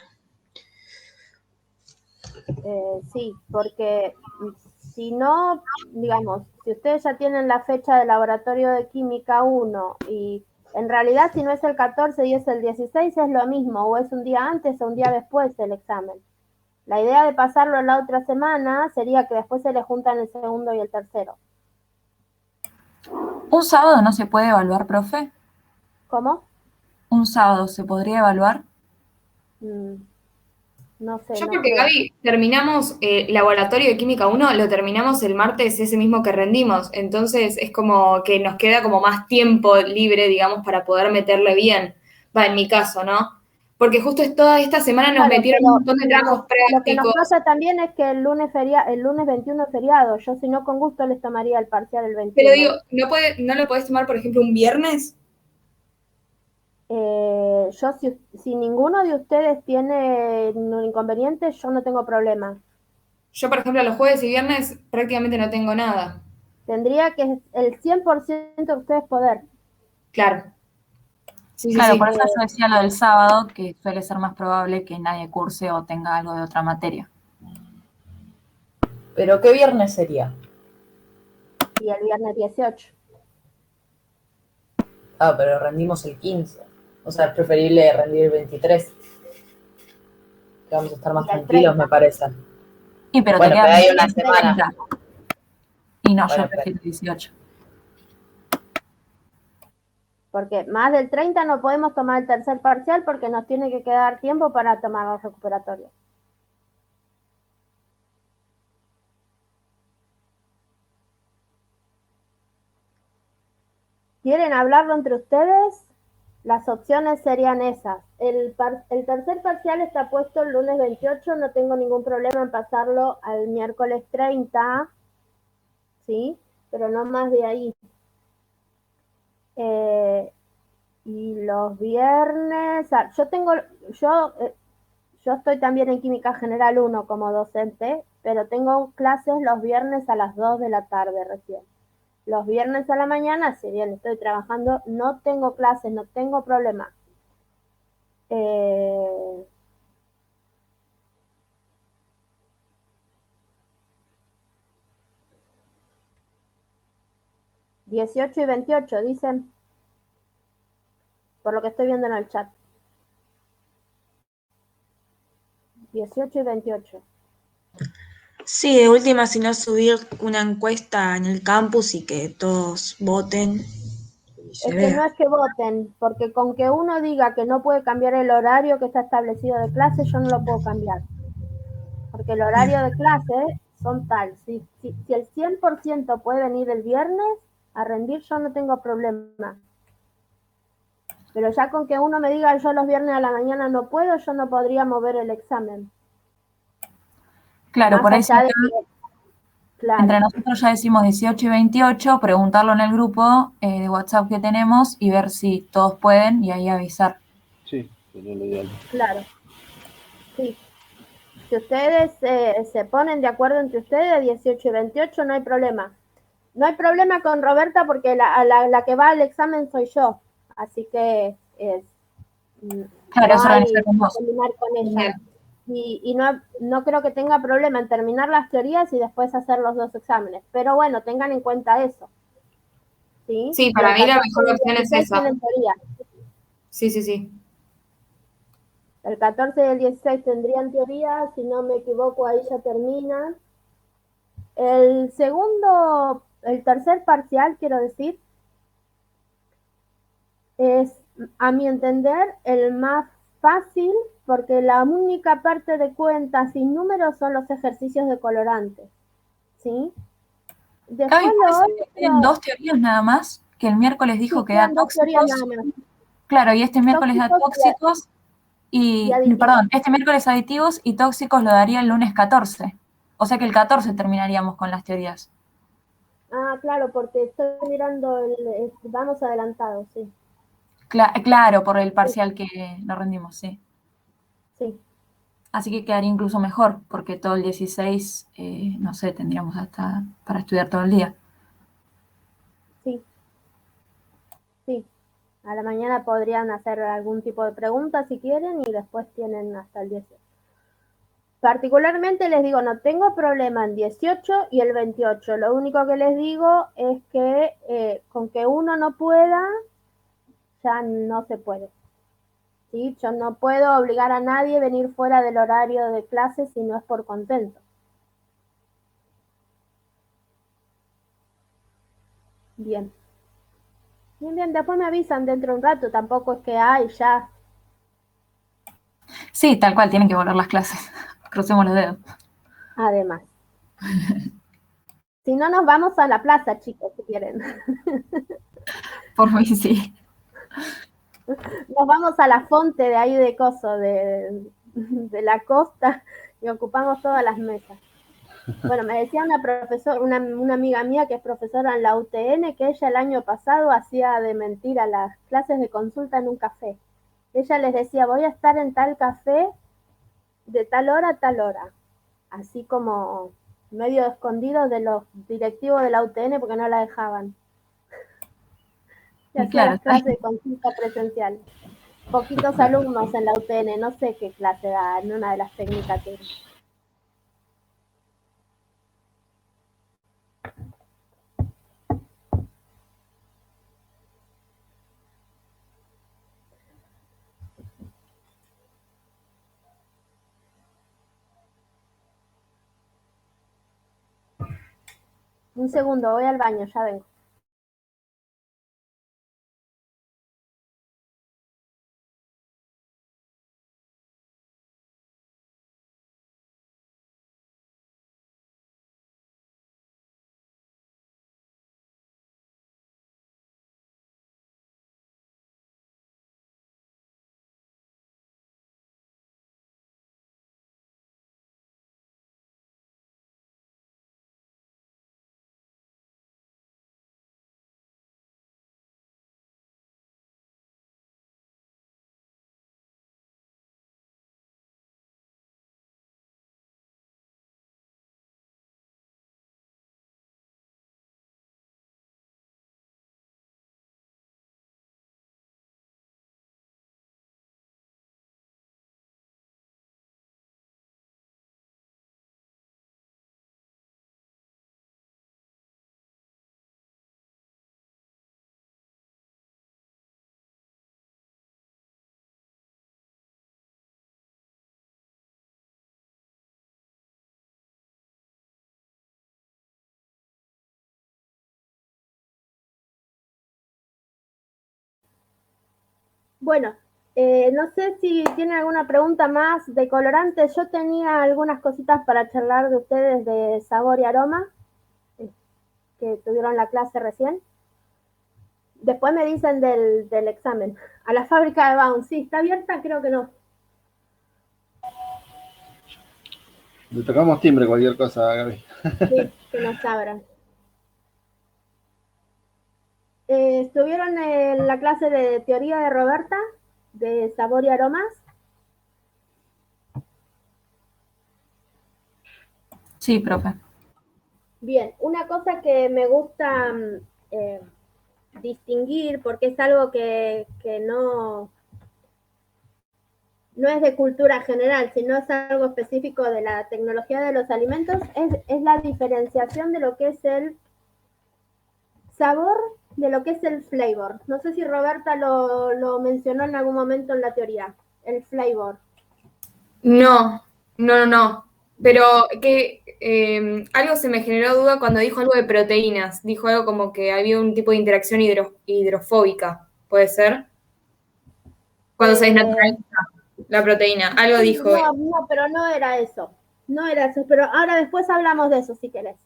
Sí, porque si no, digamos, si ustedes ya tienen la fecha del laboratorio de química 1 y en realidad si no es el 14 y es el 16 es lo mismo, o es un día antes o un día después del examen. La idea de pasarlo en la otra semana sería que después se le juntan el segundo y el tercero. ¿Un sábado no se puede evaluar, profe? ¿Cómo? ¿Un sábado se podría evaluar? No sé, Yo no porque, creo. Gaby, terminamos laboratorio de química 1, lo terminamos el martes ese mismo que rendimos, entonces es como que nos queda como más tiempo libre, digamos, para poder meterle bien, va, en mi caso, ¿no? Porque justo toda esta semana nos Claro, metieron pero, un montón de digamos, trabajos lo que nos prácticos, pasa también es que el lunes 21 es feriado. Yo si no con gusto les tomaría el parcial el 21. pero digo, ¿no lo podés tomar, por ejemplo, un viernes? Yo si ninguno de ustedes tiene un inconveniente, yo no tengo problema. Yo, por ejemplo, los jueves y viernes prácticamente no tengo nada. Tendría que el 100% de ustedes poder. Claro. Sí, sí, Claro, sí. por eso yo decía lo del sábado, que suele ser más probable que nadie curse o tenga algo de otra materia. ¿Pero qué viernes sería? Y el viernes 18. Ah, pero rendimos el 15. O sea, es preferible rendir el 23. Que vamos a estar más Y el tranquilos, 30. me parece. Y pero Bueno, te pero quedan hay una 30. semana. Y no, Bueno, yo prefiero 18. Porque más del 30 no podemos tomar el tercer parcial porque nos tiene que quedar tiempo para tomar los recuperatorios. ¿Quieren hablarlo entre ustedes? Las opciones serían esas. El tercer parcial está puesto el lunes 28, no tengo ningún problema en pasarlo al miércoles 30, ¿sí? Pero no más de ahí. Y los viernes, yo estoy también en Química General 1 como docente, pero tengo clases los viernes a las 2 de la tarde recién. Los viernes a la mañana, si bien estoy trabajando, no tengo clases, no tengo problema. 18 y 28, dicen, por lo que estoy viendo en el chat. 18 y 28. Sí, de última, si no subir una encuesta en el campus y que todos voten y se Es que no vea. es que voten, porque con que uno diga que no puede cambiar el horario que está establecido de clase, yo no lo puedo cambiar. Porque el horario de clase son tal. Si el 100% puede venir el viernes a rendir, yo no tengo problema. Pero ya con que uno me diga yo los viernes a la mañana no puedo, yo no podría mover el examen. Claro, Más por eso allá de acá, que, claro, entre nosotros ya decimos 18 y 28, preguntarlo en el grupo de WhatsApp que tenemos y ver si todos pueden y ahí avisar. Sí, sería lo ideal. claro. Sí. Si ustedes se ponen de acuerdo entre ustedes, 18 y 28, no hay problema. No hay problema con Roberta porque la que va al examen soy yo. Así que Claro, no eso hay organizar con que vos. terminar con ella. Genial. Y no creo que tenga problema en terminar las teorías y después hacer los dos exámenes. Pero bueno, tengan en cuenta eso. ¿Sí? Sí, Y para el mí la 14 mejor y el opción es 16 esa. tienen teoría. Sí, sí, sí. El 14 y el 16 tendrían teoría, si no me equivoco, ahí ya terminan. El tercer parcial, quiero decir, es, a mi entender, el más fácil porque la única parte de cuentas y números son los ejercicios de colorantes, ¿sí? Gaby, Después ¿puede lo ser que queden otro, 2 teorías nada más? Que el miércoles dijo sí, que da quedan dos teorías tóxicos. nada más. Claro, y este miércoles da Tóxicos tóxicos Y, aditivos. perdón, este miércoles aditivos y tóxicos lo daría el lunes 14. O sea que el 14 terminaríamos con las teorías. Ah, claro, porque estoy mirando vamos adelantados, sí. Claro, por el parcial que nos rendimos, sí. Sí. Así que quedaría incluso mejor, porque todo el 16, no sé, tendríamos hasta para estudiar todo el día. Sí. Sí. A la mañana podrían hacer algún tipo de pregunta si quieren y después tienen hasta el 18. Particularmente les digo, no tengo problema en 18 y el 28. Lo único que les digo es que con que uno no pueda, ya no se puede. ¿Sí? Yo no puedo obligar a nadie a venir fuera del horario de clase si no es por contento. Bien. Bien, después me avisan dentro de un rato, tampoco es que hay ya. Sí, tal cual, tienen que volver las clases. Crucemos los dedos. Además. Si no, nos vamos a la plaza, chicos, si quieren. Por mí sí. Nos vamos a la fonte de ahí de Coso, de la costa, y ocupamos todas las mesas. Bueno, me decía una profesora, una amiga mía que es profesora en la UTN, que ella el año pasado hacía de mentira las clases de consulta en un café. Ella les decía, voy a estar en tal café de tal hora a tal hora. Así como medio escondidos de los directivos de la UTN porque no la dejaban. Y hacía Claro, las clases de consulta presencial. Poquitos alumnos en la UTN, no sé qué clase da en una de las técnicas que... Un segundo, voy al baño, ya vengo. Bueno, no sé si tienen alguna pregunta más de colorantes. Yo tenía algunas cositas para charlar de ustedes de sabor y aroma, que tuvieron la clase recién. Después me dicen del examen. A la fábrica de Baum, sí, ¿está abierta? Creo que no. Le tocamos timbre cualquier cosa, Gaby. Sí, que nos abran. ¿Estuvieron en la clase de teoría de Roberta, de sabor y aromas? sí, profe. Bien, una cosa que me gusta distinguir, porque es algo que no es de cultura general, sino es algo específico de la tecnología de los alimentos, es la diferenciación de lo que es el sabor de lo que es el flavor. No sé si Roberta lo mencionó en algún momento en la teoría, el flavor. No, no, no, no. Pero que algo se me generó duda cuando dijo algo de proteínas. Dijo algo como que había un tipo de interacción hidrofóbica. ¿Puede ser? Cuando se desnaturaliza la proteína. Algo dijo. No, pero no era eso. No era eso, pero ahora después hablamos de eso si querés.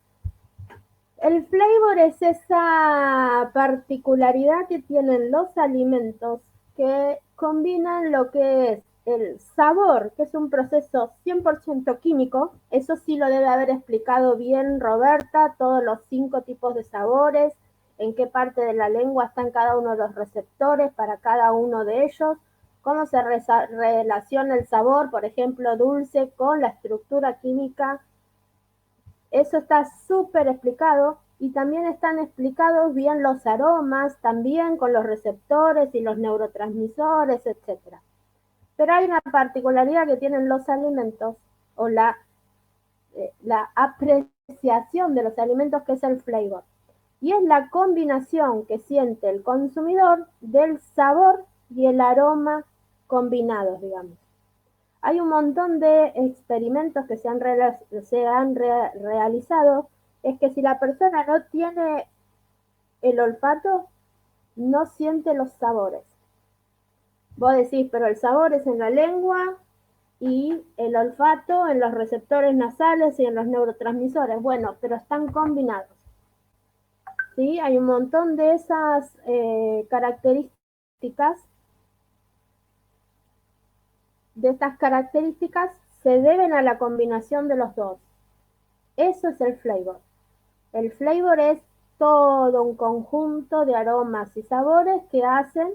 El flavor es esa particularidad que tienen los alimentos que combinan lo que es el sabor, que es un proceso 100% químico, eso sí lo debe haber explicado bien Roberta, todos los 5 tipos de sabores, en qué parte de la lengua están cada uno de los receptores para cada uno de ellos, cómo se relaciona el sabor, por ejemplo, dulce, con la estructura química. Eso está súper explicado y también están explicados bien los aromas, también con los receptores y los neurotransmisores, etcétera. Pero hay una particularidad que tienen los alimentos o la apreciación de los alimentos, que es el flavor. Y es la combinación que siente el consumidor del sabor y el aroma combinados, digamos. Hay un montón de experimentos que se han realizado. Es que si la persona no tiene el olfato, no siente los sabores. Vos decís, pero el sabor es en la lengua y el olfato en los receptores nasales y en los neurotransmisores. Bueno, pero están combinados. ¿Sí? Hay un montón de esas características. De estas características se deben a la combinación de los dos. Eso es el flavor. El flavor es todo un conjunto de aromas y sabores que hacen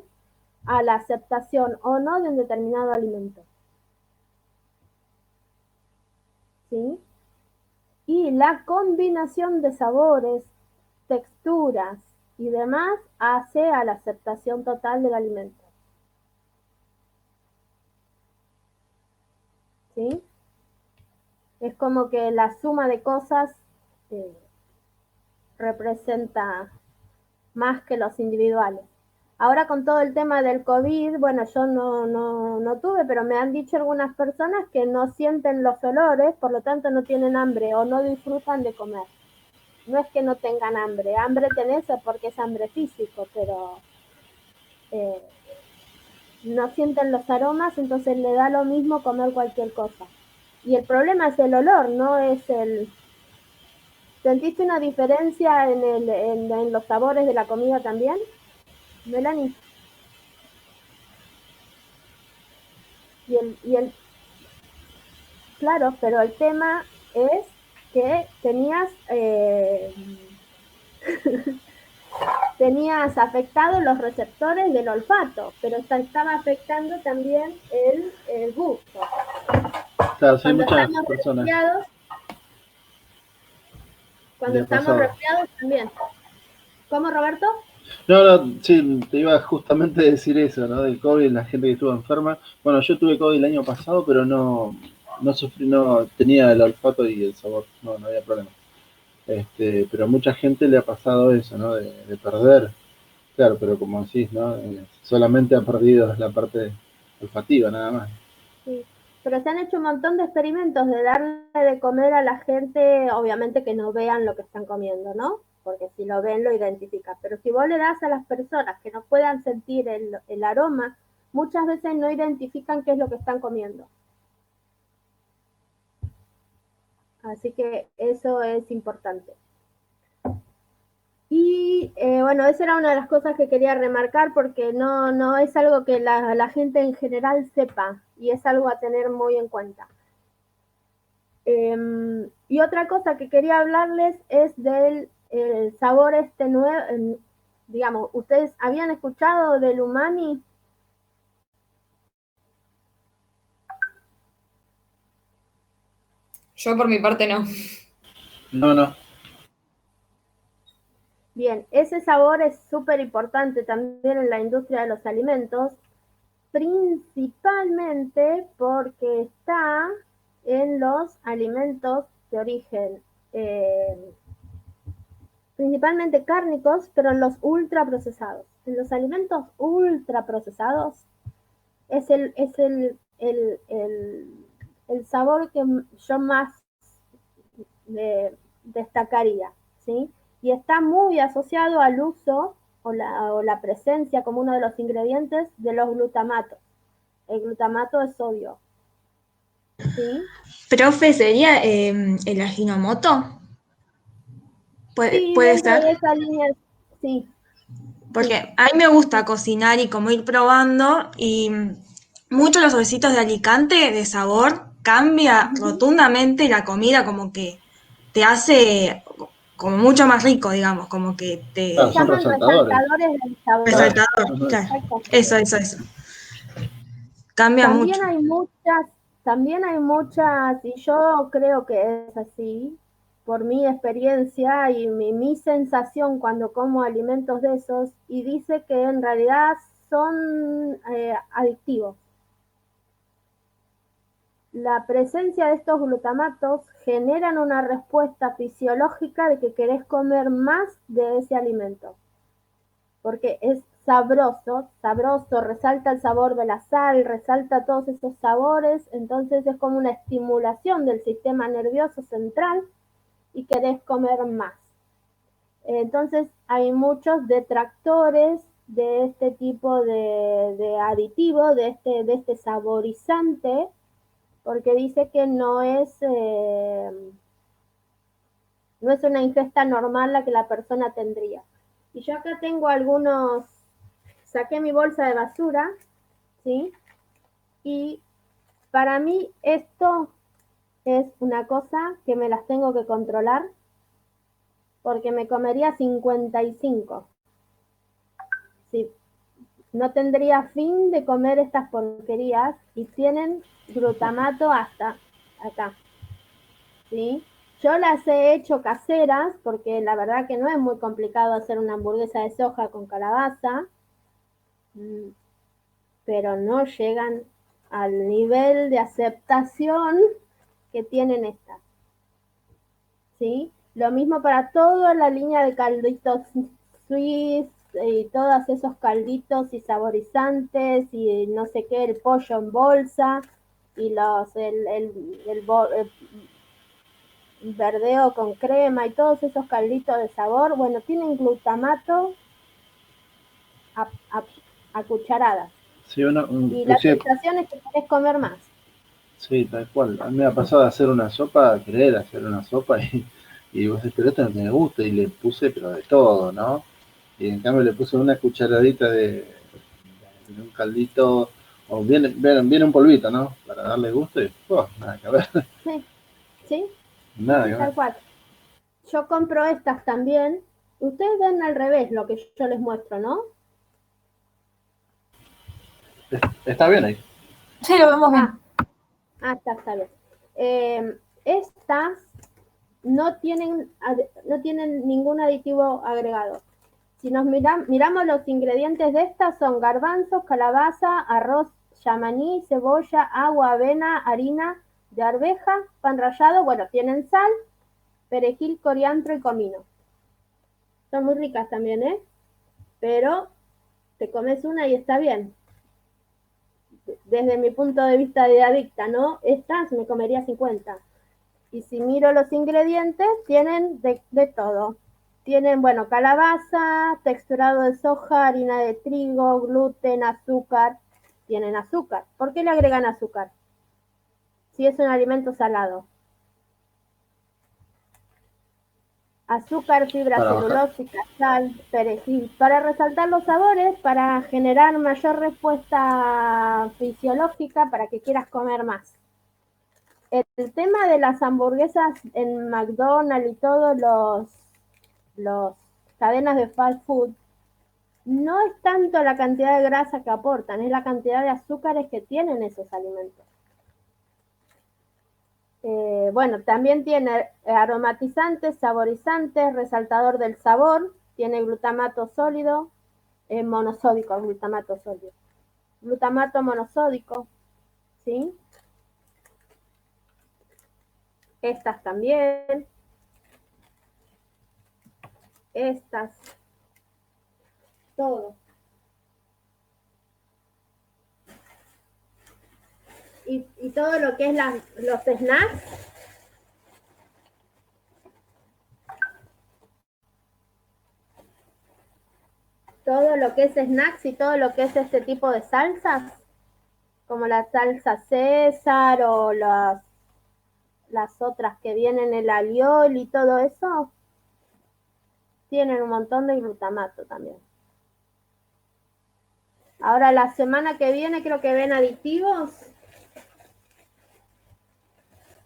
a la aceptación o no de un determinado alimento. ¿Sí? Y la combinación de sabores, texturas y demás hace a la aceptación total del alimento. ¿Sí? Es como que la suma de cosas representa más que los individuales. Ahora con todo el tema del COVID, bueno, yo no tuve, pero me han dicho algunas personas que no sienten los olores, por lo tanto no tienen hambre o no disfrutan de comer. No es que no tengan hambre, hambre tenés porque es hambre físico, pero no sienten los aromas, entonces le da lo mismo comer cualquier cosa. Y el problema es el olor, no es el... ¿Sentiste una diferencia en los sabores de la comida también, Melanie? Claro, pero el tema es que tenías afectados los receptores del olfato, pero estaba afectando también el gusto. Claro, hay muchas personas. Cuando estamos resfriados también. ¿Cómo, Roberto? No, sí, te iba justamente a decir eso, ¿no? Del COVID, la gente que estuvo enferma. Bueno, yo tuve COVID el año pasado, pero no sufrí, no tenía el olfato y el sabor, no había problema. Pero a mucha gente le ha pasado eso, ¿no? De perder. Claro, pero como decís, ¿no? Solamente ha perdido la parte olfativa, nada más. Sí, pero se han hecho un montón de experimentos de darle de comer a la gente, obviamente que no vean lo que están comiendo, ¿no? Porque si lo ven lo identifican. Pero si vos le das a las personas que no puedan sentir el aroma, muchas veces no identifican qué es lo que están comiendo. Así que eso es importante. Y bueno, esa era una de las cosas que quería remarcar porque no es algo que la gente en general sepa y es algo a tener muy en cuenta. Y otra cosa que quería hablarles es del sabor nuevo, digamos, ¿ustedes habían escuchado del umami? Yo por mi parte no. No. Bien, ese sabor es súper importante también en la industria de los alimentos, principalmente porque está en los alimentos de origen principalmente cárnicos, pero en los ultraprocesados. En los alimentos ultraprocesados es el sabor que yo más destacaría, ¿sí? Y está muy asociado al uso o la presencia como uno de los ingredientes de los glutamatos. El glutamato es sodio. ¿Sí? Profe, ¿sería el Ajinomoto? Sí, ¿Puede dentro ser? de esa línea, sí. Porque a mí me gusta cocinar y como ir probando y mucho los solecitos de Alicante de sabor, cambia rotundamente la comida, como que te hace como mucho más rico, digamos, como que Claro, te... son Llaman resaltadores. resaltadores del sabor. Claro. Resaltador, claro. Exactamente. Eso. Cambia mucho. También hay muchas, y yo creo que es así, por mi experiencia y mi sensación cuando como alimentos de esos, y dice que en realidad son adictivos. La presencia de estos glutamatos generan una respuesta fisiológica de que querés comer más de ese alimento, porque es sabroso, resalta el sabor de la sal, resalta todos esos sabores, entonces es como una estimulación del sistema nervioso central y querés comer más. Entonces hay muchos detractores de este tipo de aditivo, de este saborizante, porque dice que no es una ingesta normal la que la persona tendría. Y yo acá tengo algunos, saqué mi bolsa de basura, ¿sí? Y para mí esto es una cosa que me las tengo que controlar porque me comería 55. Sí, no tendría fin de comer estas porquerías y tienen glutamato hasta acá, ¿sí? Yo las he hecho caseras porque la verdad que no es muy complicado hacer una hamburguesa de soja con calabaza, pero no llegan al nivel de aceptación que tienen estas, ¿sí? Lo mismo para toda la línea de calditos Swiss y todos esos calditos y saborizantes y no sé qué, el pollo en bolsa y el verdeo con crema y todos esos calditos de sabor, bueno, tienen glutamato a cucharadas. Sí, uno, Y la inclusive, sensación es que querés comer más. sí, tal cual. A mí me ha pasado de hacer una sopa, querer hacer una sopa y vos decís, pero esto no me gusta, y le puse, pero de todo, ¿no? Y en cambio le puse una cucharadita de un caldito, o viene un polvito, ¿no? Para darle gusto y, nada que ver, Sí, sí, nada sí, que ver. tal cual. Yo compro estas también. Ustedes ven al revés lo que yo les muestro, ¿no? Está bien ahí. Sí, lo vemos bien. Está bien. Estas no tienen ningún aditivo agregado. Si nos miramos los ingredientes de estas, son garbanzos, calabaza, arroz, yamaní, cebolla, agua, avena, harina de arveja, pan rallado, bueno, tienen sal, perejil, coriandro y comino. Son muy ricas también, ¿eh? Pero te comes una y está bien. Desde mi punto de vista de adicta, ¿no? Estas me comería 50. Y si miro los ingredientes, tienen de todo. Tienen, bueno, calabaza, texturado de soja, harina de trigo, gluten, azúcar. Tienen azúcar. ¿Por qué le agregan azúcar? Si es un alimento salado. Azúcar, fibra Para bajar. celulósica, sal, perejil, para resaltar los sabores, para generar mayor respuesta fisiológica, para que quieras comer más. El tema de las hamburguesas en McDonald's y todos los cadenas de fast food, no es tanto la cantidad de grasa que aportan, es la cantidad de azúcares que tienen esos alimentos. Bueno, también tiene aromatizantes, saborizantes, resaltador del sabor, tiene glutamato sólido, monosódico, glutamato sólido. Glutamato monosódico, ¿sí? Estas también. Estas. Todo. Y todo lo que es los snacks. Todo lo que es snacks y todo lo que es este tipo de salsas, como la salsa César o las otras que vienen, el alioli y todo eso, tienen un montón de glutamato también. Ahora la semana que viene creo que ven aditivos.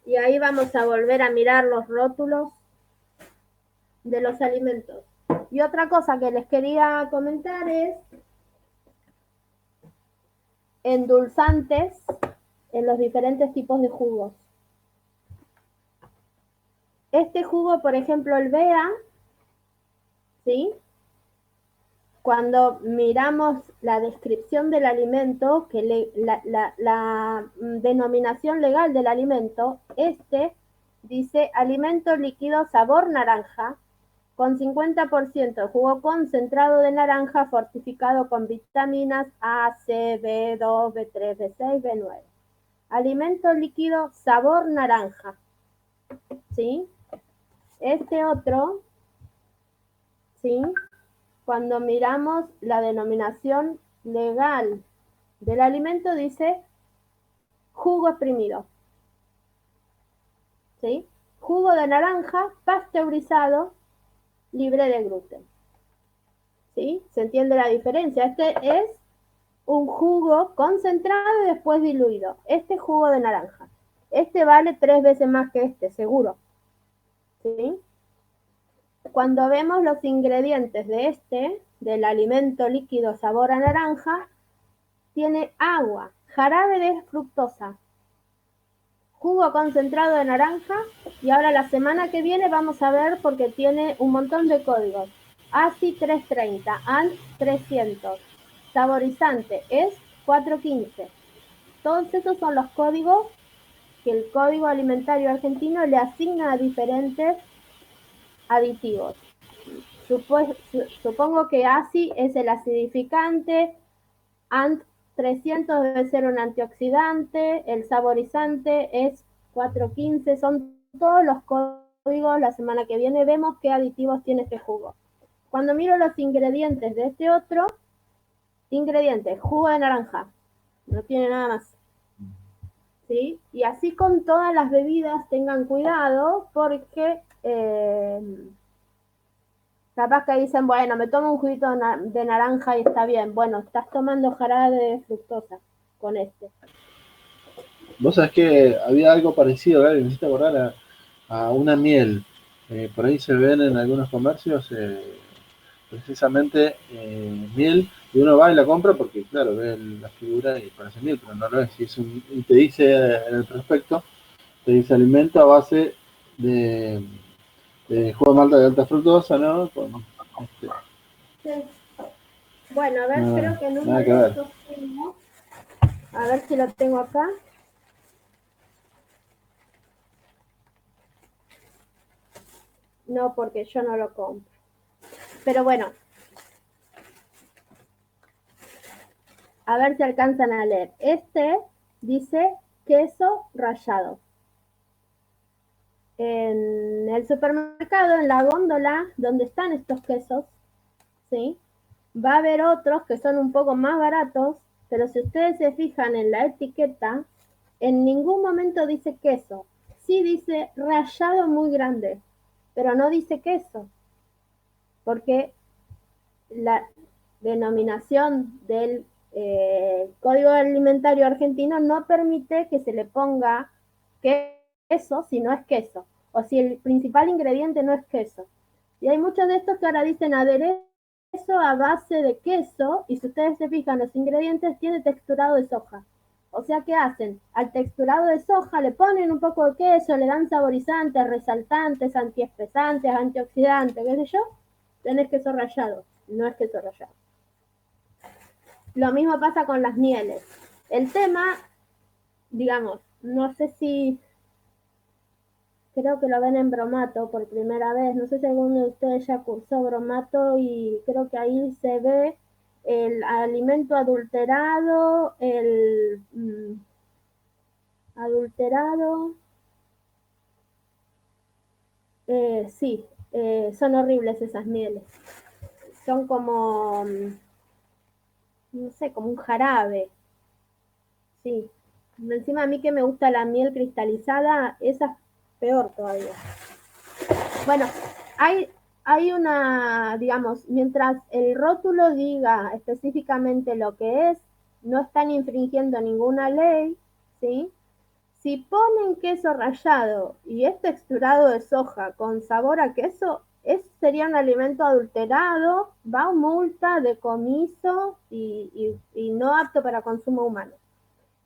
Y ahí vamos a volver a mirar los rótulos de los alimentos. Y otra cosa que les quería comentar es endulzantes en los diferentes tipos de jugos. Este jugo, por ejemplo, el BEA, ¿sí? Cuando miramos la descripción del alimento, que la denominación legal del alimento, dice alimento líquido sabor naranja, con 50% jugo concentrado de naranja fortificado con vitaminas A, C, B2, B3, B6, B9. Alimento líquido sabor naranja, ¿sí? Este otro, ¿sí? Cuando miramos la denominación legal del alimento, dice jugo exprimido, ¿sí? Jugo de naranja pasteurizado, libre de gluten, ¿sí? ¿Se entiende la diferencia? Este es un jugo concentrado y después diluido. Este jugo de naranja. Este vale 3 veces más que este, seguro, ¿sí? Cuando vemos los ingredientes de del alimento líquido sabor a naranja, tiene agua, jarabe de fructosa, jugo concentrado de naranja, y ahora la semana que viene vamos a ver porque tiene un montón de códigos. ASI 330, ANT 300, saborizante es 415. Todos esos son los códigos que el Código Alimentario Argentino le asigna a diferentes aditivos. Supongo que ASI es el acidificante, ANT 300 debe ser un antioxidante, el saborizante es 415, son todos los códigos. La semana que viene vemos qué aditivos tiene este jugo. Cuando miro los ingredientes de este otro, ingredientes, jugo de naranja, no tiene nada más. ¿Sí? Y así con todas las bebidas tengan cuidado porque capaz que dicen, bueno, me tomo un juguito de naranja y está bien. Bueno, estás tomando jarabe de fructosa con este. Vos sabés que había algo parecido, ¿verdad? Me hiciste acordar a una miel. Por ahí se ven en algunos comercios precisamente miel, y uno va y la compra porque, claro, ve la figura y parece miel, pero no lo es. Y te dice en el prospecto, te dice alimento a base de jugo de malta de alta fructosa, ¿no? Sí. Bueno, a ver, creo que en uno nada que de ver. estos tengo. A ver si lo tengo acá. No, porque yo no lo compro. Pero bueno. A ver si alcanzan a leer. Este dice queso rallado. En el supermercado, en la góndola donde están estos quesos, ¿sí? Va a haber otros que son un poco más baratos, pero si ustedes se fijan en la etiqueta, en ningún momento dice queso. Sí dice rallado muy grande, pero no dice queso, porque la denominación del Código Alimentario Argentino no permite que se le ponga queso si no es queso, o si el principal ingrediente no es queso. Y hay muchos de estos que ahora dicen aderezo a base de queso, y si ustedes se fijan, los ingredientes tiene texturado de soja. O sea, ¿qué hacen? Al texturado de soja le ponen un poco de queso, le dan saborizantes, resaltantes, antiespesantes, antioxidantes, qué sé yo, tenés queso rallado, no es queso rallado. Lo mismo pasa con las mieles. El tema, digamos, no sé si, creo que lo ven en bromato por primera vez, no sé si alguno de ustedes ya cursó bromato, y creo que ahí se ve el alimento adulterado, sí, son horribles esas mieles. Son como, no sé, como un jarabe. Sí. Encima a mí que me gusta la miel cristalizada, esa es peor todavía. Bueno, hay hay una, digamos, mientras el rótulo diga específicamente lo que es, no están infringiendo ninguna ley, ¿sí? Si ponen queso rallado y es texturado de soja con sabor a queso, sería un alimento adulterado, va multa, decomiso y no apto para consumo humano.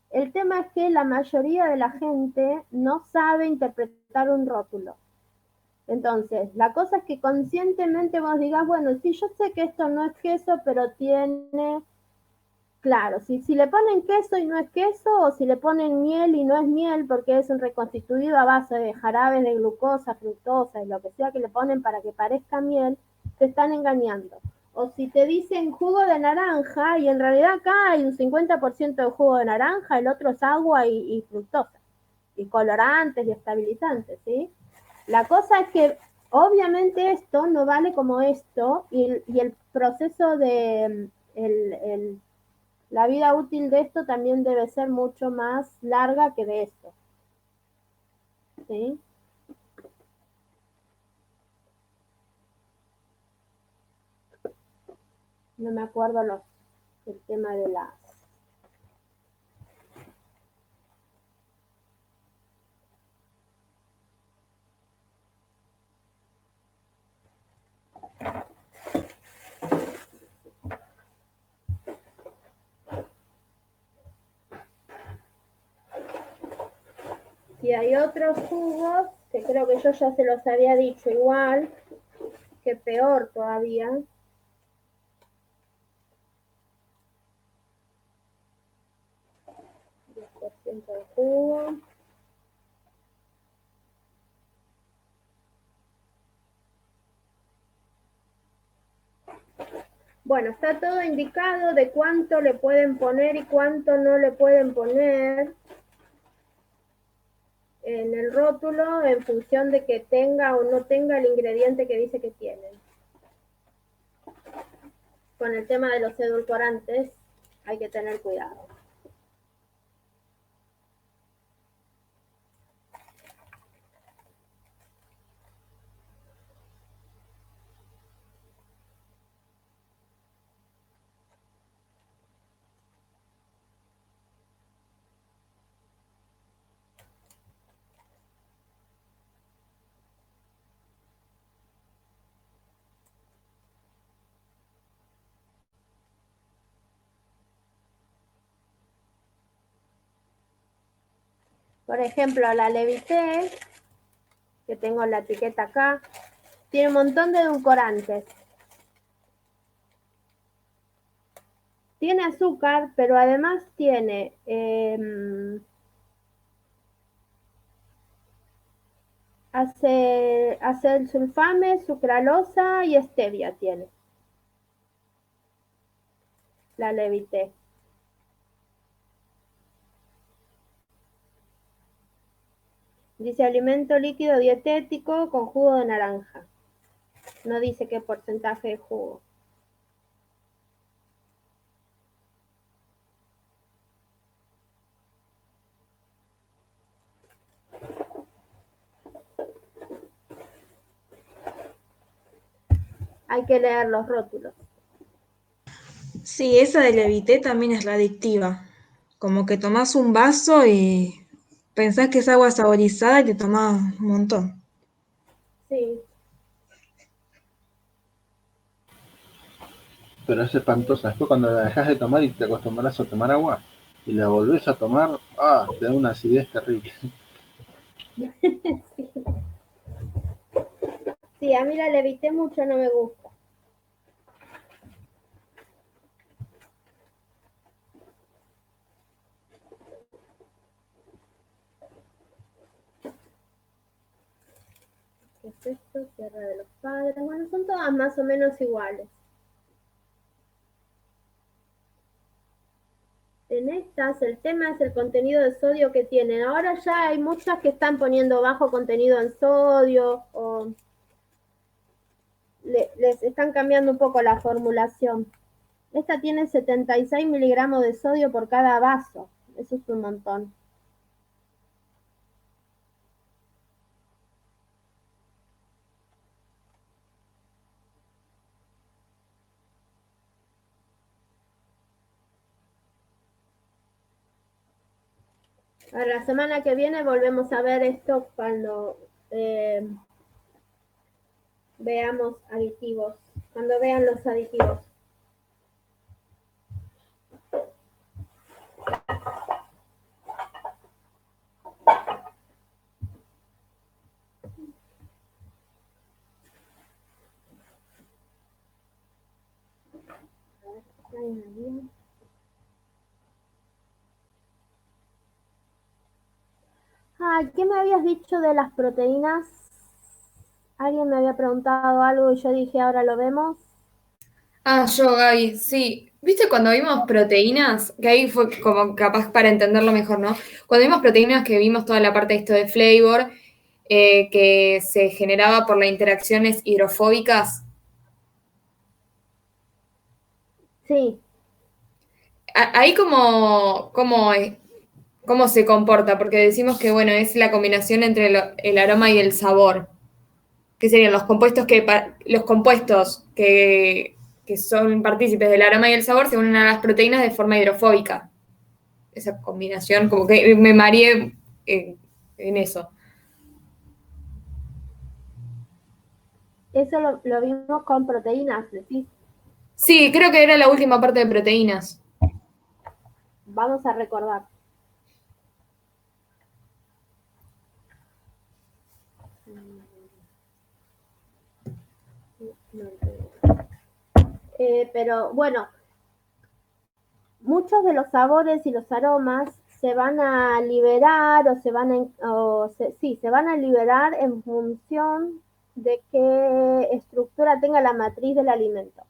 El tema es que la mayoría de la gente no sabe interpretar un rótulo. Entonces, la cosa es que conscientemente vos digas, bueno, sí, yo sé que esto no es queso, pero tiene, claro, si le ponen queso y no es queso, o si le ponen miel y no es miel, porque es un reconstituido a base de jarabes de glucosa, fructosa y lo que sea que le ponen para que parezca miel, te están engañando. O si te dicen jugo de naranja, y en realidad acá hay un 50% de jugo de naranja, el otro es agua y fructosa, y colorantes y estabilizantes, ¿sí? La cosa es que obviamente esto no vale como esto y el proceso de la vida útil de esto también debe ser mucho más larga que de esto. ¿Sí? No me acuerdo el tema de las... Y hay otros jugos que creo que yo ya se los había dicho igual, que peor todavía. 10% de jugo. Bueno, está todo indicado de cuánto le pueden poner y cuánto no le pueden poner en el rótulo en función de que tenga o no tenga el ingrediente que dice que tiene. Con el tema de los edulcorantes hay que tener cuidado. Por ejemplo, la Levité, que tengo la etiqueta acá, tiene un montón de edulcorantes. Tiene azúcar, pero además tiene acesulfame, sucralosa y stevia tiene la Levité. Dice alimento líquido dietético con jugo de naranja. No dice qué porcentaje de jugo. Hay que leer los rótulos. Sí, esa de Levité también es adictiva. Como que tomás un vaso y pensás que es agua saborizada y te tomás un montón. Sí. Pero es espantosa. Después cuando la dejas de tomar y te acostumbras a tomar agua y la volvés a tomar, te da una acidez terrible. Sí, a mí la Levité mucho no me gusta. ¿Qué es esto? Tierra de los Padres. Bueno, son todas más o menos iguales. En estas el tema es el contenido de sodio que tienen. Ahora ya hay muchas que están poniendo bajo contenido en sodio o les están cambiando un poco la formulación. Esta tiene 76 miligramos de sodio por cada vaso. Eso es un montón. A la semana que viene volvemos a ver esto cuando veamos aditivos, cuando vean los aditivos. ¿Qué me habías dicho de las proteínas? Alguien me había preguntado algo y yo dije, ahora lo vemos. Yo, Gaby, sí. ¿Viste cuando vimos proteínas? Que ahí fue como capaz para entenderlo mejor, ¿no? Cuando vimos proteínas que vimos toda la parte de esto de flavor, que se generaba por las interacciones hidrofóbicas. Sí. Ahí cómo se comporta, porque decimos que, bueno, es la combinación entre el aroma y el sabor. ¿Qué serían los compuestos que son partícipes del aroma y el sabor se unen a las proteínas de forma hidrofóbica? Esa combinación, como que me mareé en eso. Eso lo vimos con proteínas, ¿sí? Sí, creo que era la última parte de proteínas. Vamos a recordar. Pero bueno, muchos de los sabores y los aromas se van a liberar se van a liberar en función de qué estructura tenga la matriz del alimento.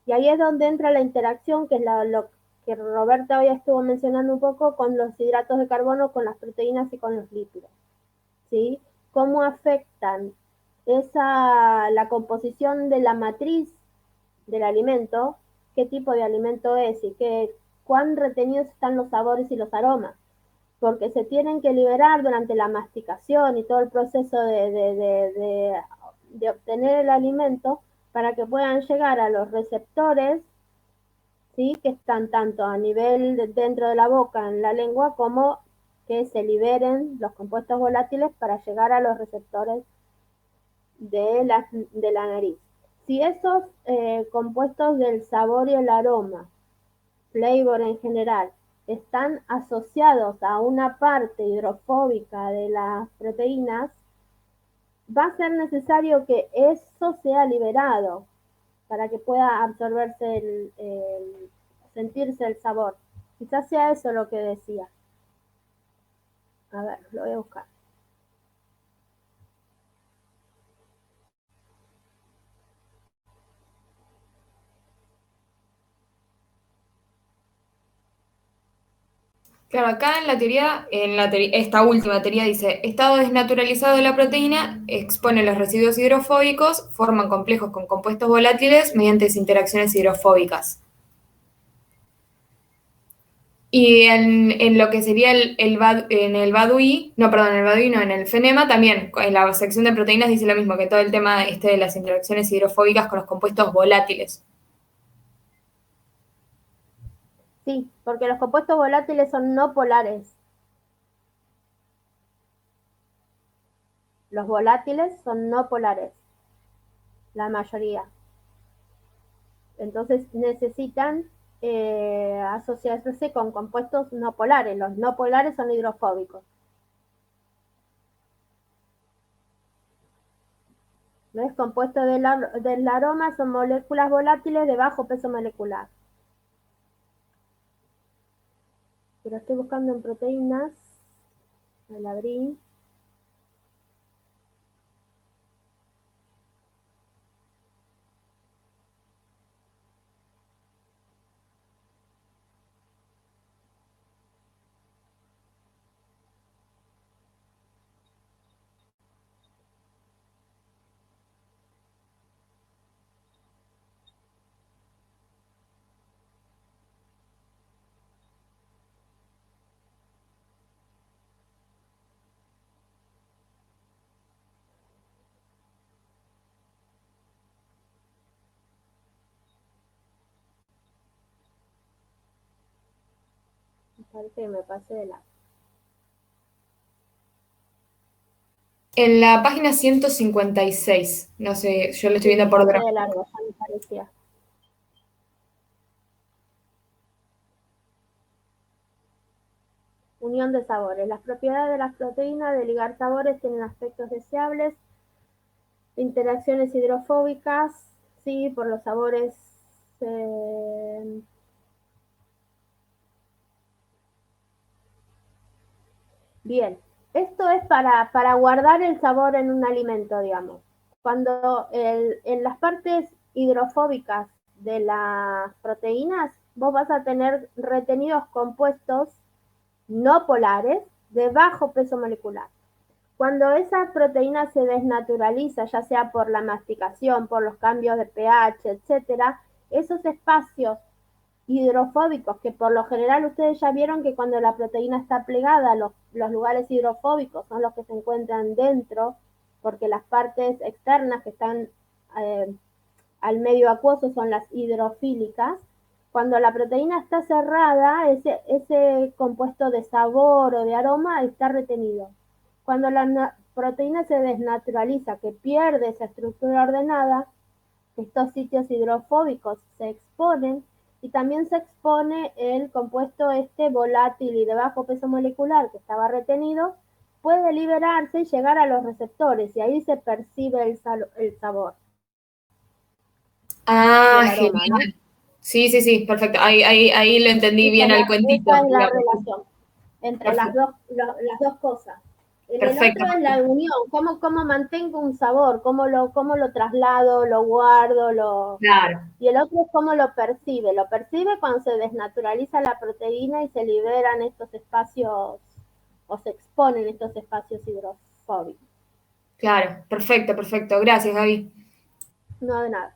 Y ahí es donde entra la interacción, que es lo que Roberta hoy estuvo mencionando un poco, con los hidratos de carbono, con las proteínas y con los lípidos. ¿Sí? ¿Cómo afectan la composición de la matriz del alimento? ¿Qué tipo de alimento es y cuán retenidos están los sabores y los aromas? Porque se tienen que liberar durante la masticación y todo el proceso de obtener el alimento para que puedan llegar a los receptores, ¿sí? Que están tanto a nivel dentro de la boca, en la lengua, como que se liberen los compuestos volátiles para llegar a los receptores de la nariz. Si esos compuestos del sabor y el aroma, flavor en general, están asociados a una parte hidrofóbica de las proteínas, va a ser necesario que eso sea liberado para que pueda absorberse sentirse el sabor. Quizás sea eso lo que decía. A ver, lo voy a buscar. Claro, acá esta última teoría dice, estado desnaturalizado de la proteína expone los residuos hidrofóbicos, forman complejos con compuestos volátiles mediante interacciones hidrofóbicas. Y en lo que sería en el Badui, no, perdón, en el Badui no, en el Fenema también, en la sección de proteínas dice lo mismo, que todo el tema de las interacciones hidrofóbicas con los compuestos volátiles. Sí, porque los compuestos volátiles son no polares. Los volátiles son no polares, la mayoría. Entonces necesitan asociarse con compuestos no polares. Los no polares son hidrofóbicos. ¿No es compuesto del aroma? Son moléculas volátiles de bajo peso molecular. Pero estoy buscando en proteínas. El abrí. Me parece que me pasé de la... En la página 156, no sé, yo lo estoy viendo por Pasé debajo. de largo, ya me parecía. Unión de sabores. Las propiedades de las proteínas de ligar sabores tienen aspectos deseables. Interacciones hidrofóbicas, sí, por los sabores. Bien, esto es para guardar el sabor en un alimento, digamos. Cuando en las partes hidrofóbicas de las proteínas, vos vas a tener retenidos compuestos no polares de bajo peso molecular. Cuando esa proteína se desnaturaliza, ya sea por la masticación, por los cambios de pH, etcétera, esos espacios hidrofóbicos, que por lo general ustedes ya vieron que cuando la proteína está plegada, los lugares hidrofóbicos son los que se encuentran dentro, porque las partes externas que están al medio acuoso son las hidrofílicas. Cuando la proteína está cerrada, ese compuesto de sabor o de aroma está retenido. Cuando la proteína se desnaturaliza, que pierde esa estructura ordenada, estos sitios hidrofóbicos se exponen y también se expone el compuesto volátil y de bajo peso molecular que estaba retenido, puede liberarse y llegar a los receptores y ahí se percibe el sabor y Ah, el aroma, ¿no? genial. Sí, sí, sí, perfecto. Ahí lo entendí bien al cuentito, Esa es la digamos. relación entre las Perfecto, dos cosas. En el perfecto. otro es la unión, cómo mantengo un sabor, cómo lo traslado, lo guardo, Claro, y el otro es cómo lo percibe. Lo percibe cuando se desnaturaliza la proteína y se liberan estos espacios o se exponen estos espacios hidrofóbicos. claro, perfecto, perfecto. Gracias, Gaby. No de nada.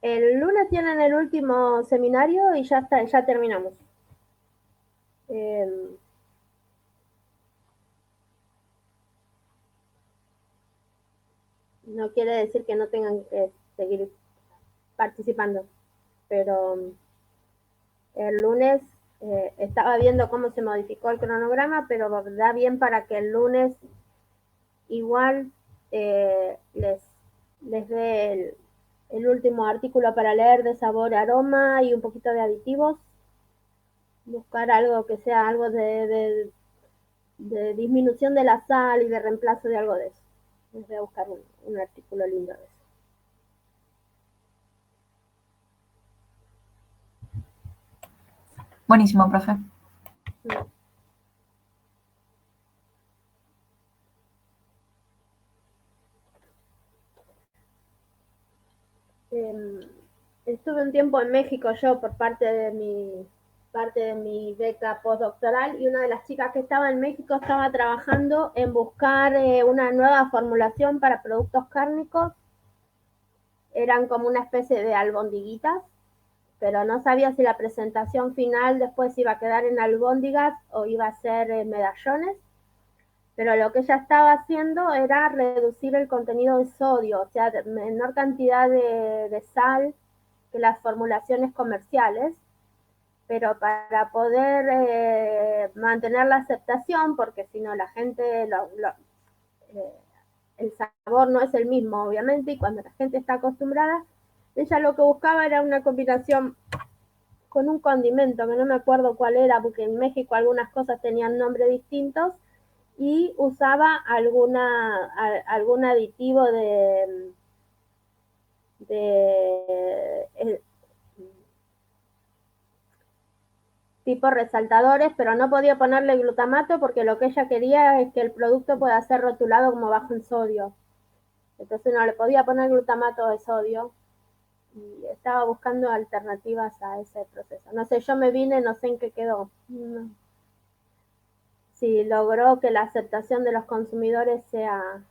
El lunes tienen el último seminario y ya está, ya terminamos. No quiere decir que no tengan que seguir participando, pero el lunes estaba viendo cómo se modificó el cronograma, pero da bien para que el lunes igual les dé el último artículo para leer de sabor, aroma y un poquito de aditivos. Buscar algo que sea algo de disminución de la sal y de reemplazo de algo de eso. Les voy a buscar un artículo lindo de eso. Buenísimo, profe. Estuve un tiempo en México yo por parte de mi beca postdoctoral, y una de las chicas que estaba en México estaba trabajando en buscar una nueva formulación para productos cárnicos. Eran como una especie de albondiguitas, pero no sabía si la presentación final después iba a quedar en albóndigas o iba a ser medallones. Pero lo que ella estaba haciendo era reducir el contenido de sodio, o sea, menor cantidad de sal que las formulaciones comerciales, pero para poder mantener la aceptación, porque si no la gente, el sabor no es el mismo, obviamente, y cuando la gente está acostumbrada, ella lo que buscaba era una combinación con un condimento, que no me acuerdo cuál era, porque en México algunas cosas tenían nombres distintos, y usaba algún aditivo de tipo resaltadores, pero no podía ponerle glutamato porque lo que ella quería es que el producto pueda ser rotulado como bajo en sodio. Entonces no le podía poner glutamato de sodio y estaba buscando alternativas a ese proceso. No sé, yo me vine, no sé en qué quedó. No. Si logró que la aceptación de los consumidores sea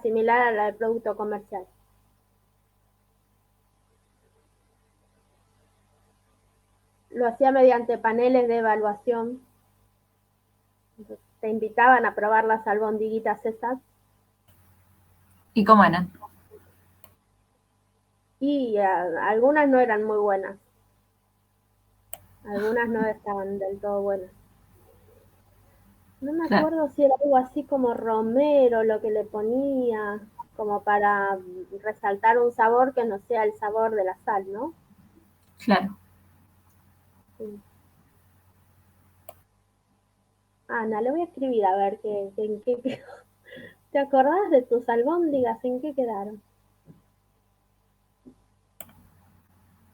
similar a la del producto comercial. Lo hacía mediante paneles de evaluación. Entonces, te invitaban a probar las albondiguitas esas. ¿Y cómo eran? Y algunas no eran muy buenas. Algunas no estaban del todo buenas. No me acuerdo si era algo así como romero lo que le ponía, como para resaltar un sabor que no sea el sabor de la sal, ¿no? Claro. Sí. Ana, le voy a escribir a ver en qué quedó. ¿Te acordás de tus albóndigas? ¿En qué quedaron?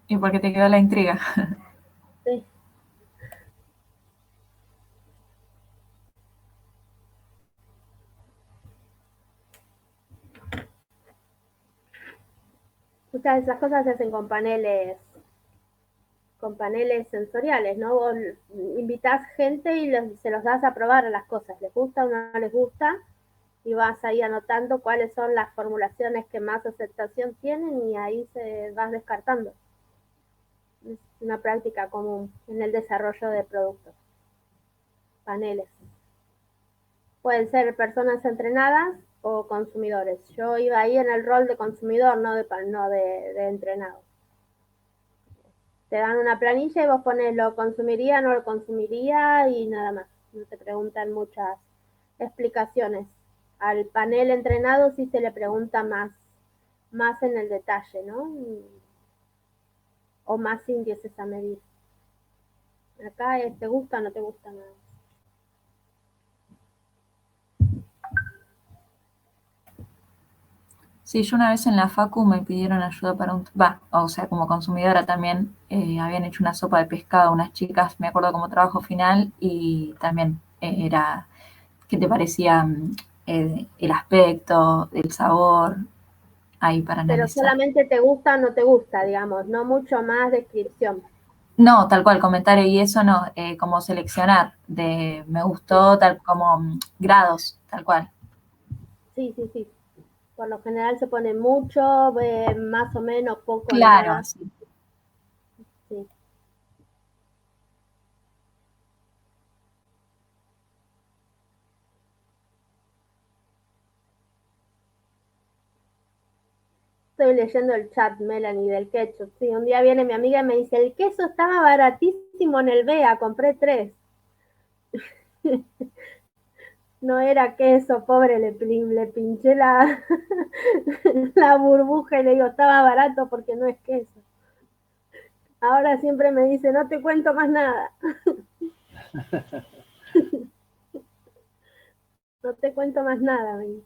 ¿Y por qué te quedó la intriga? Sí. Muchas de esas cosas se hacen con paneles sensoriales, ¿no? Vos invitás gente y se los das a probar las cosas, les gusta o no les gusta, y vas ahí anotando cuáles son las formulaciones que más aceptación tienen y ahí se vas descartando. Es una práctica común en el desarrollo de productos. Paneles. Pueden ser personas entrenadas o consumidores. Yo iba ahí en el rol de consumidor, no de entrenado. Te dan una planilla y vos pones lo consumiría, no lo consumiría y nada más. No te preguntan muchas explicaciones. Al panel entrenado sí se le pregunta más en el detalle, ¿no? O más índices a medir. Acá es te gusta o no te gusta nada. Sí, yo una vez en la facu me pidieron ayuda para o sea, como consumidora también, habían hecho una sopa de pescado unas chicas, me acuerdo como trabajo final, y también era, ¿qué te parecía el aspecto, el sabor, ahí para Pero analizar? solamente te gusta o no te gusta, digamos, no mucho más descripción. No, tal cual, comentario y eso no, como seleccionar, de me gustó, tal como grados, tal cual. Sí, sí, sí. Por lo general se pone mucho, más o menos, poco, Claro, nada. sí. Sí. Estoy leyendo el chat, Melanie, del ketchup. Sí, un día viene mi amiga y me dice, el queso estaba baratísimo en el BEA, compré 3. No era queso, pobre, le pinché la, la burbuja y le digo, estaba barato porque no es queso. Ahora siempre me dice, no te cuento más nada. No te cuento más nada, me dice.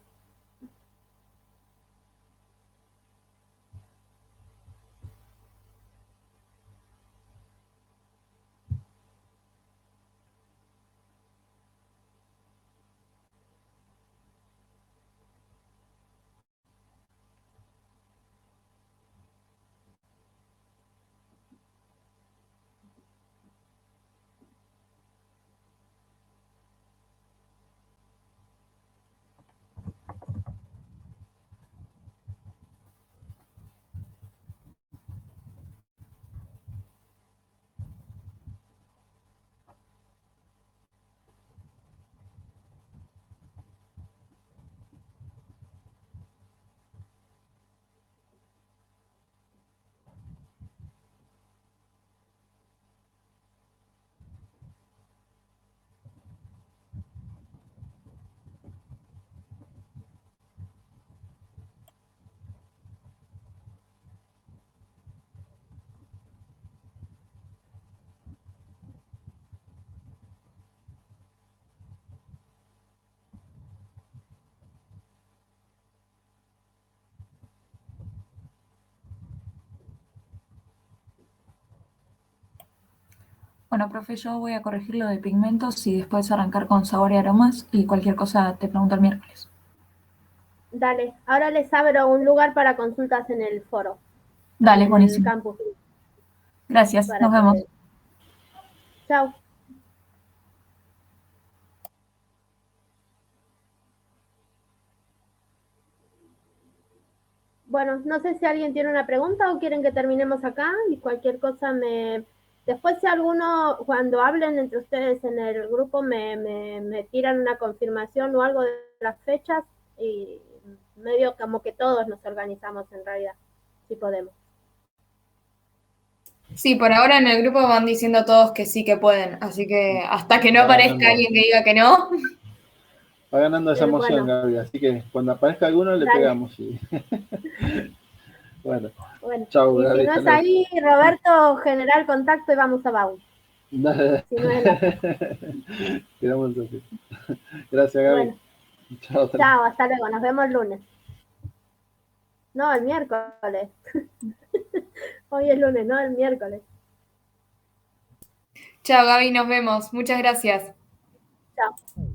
Bueno, profe, yo voy a corregir lo de pigmentos y después arrancar con sabor y aromas y cualquier cosa te pregunto el miércoles. Dale, ahora les abro un lugar para consultas en el foro, ahí Dale, en el buenísimo. campus, Gracias, nos para vemos. que... Chao. Bueno, no sé si alguien tiene una pregunta o quieren que terminemos acá y cualquier cosa me... Después si alguno, cuando hablen entre ustedes en el grupo, me tiran una confirmación o algo de las fechas y medio como que todos nos organizamos en realidad, si podemos. Sí, por ahora en el grupo van diciendo todos que sí que pueden, así que hasta que no Va aparezca ganando, alguien que diga que no. va ganando esa emoción, Bueno, Gaby. Así que cuando aparezca alguno le dale. pegamos. Y... Bueno, Bueno, chau, y si Gaby, no hasta es luego. ahí, Roberto, generar contacto y vamos a Bau. Si no es la... Quedamos así. Gracias, Gaby. Bueno, Chao, hasta luego. chao, hasta luego, nos vemos el lunes. No, el miércoles. Hoy es lunes, no, el miércoles. Chao, Gaby, nos vemos. Muchas gracias. Chao.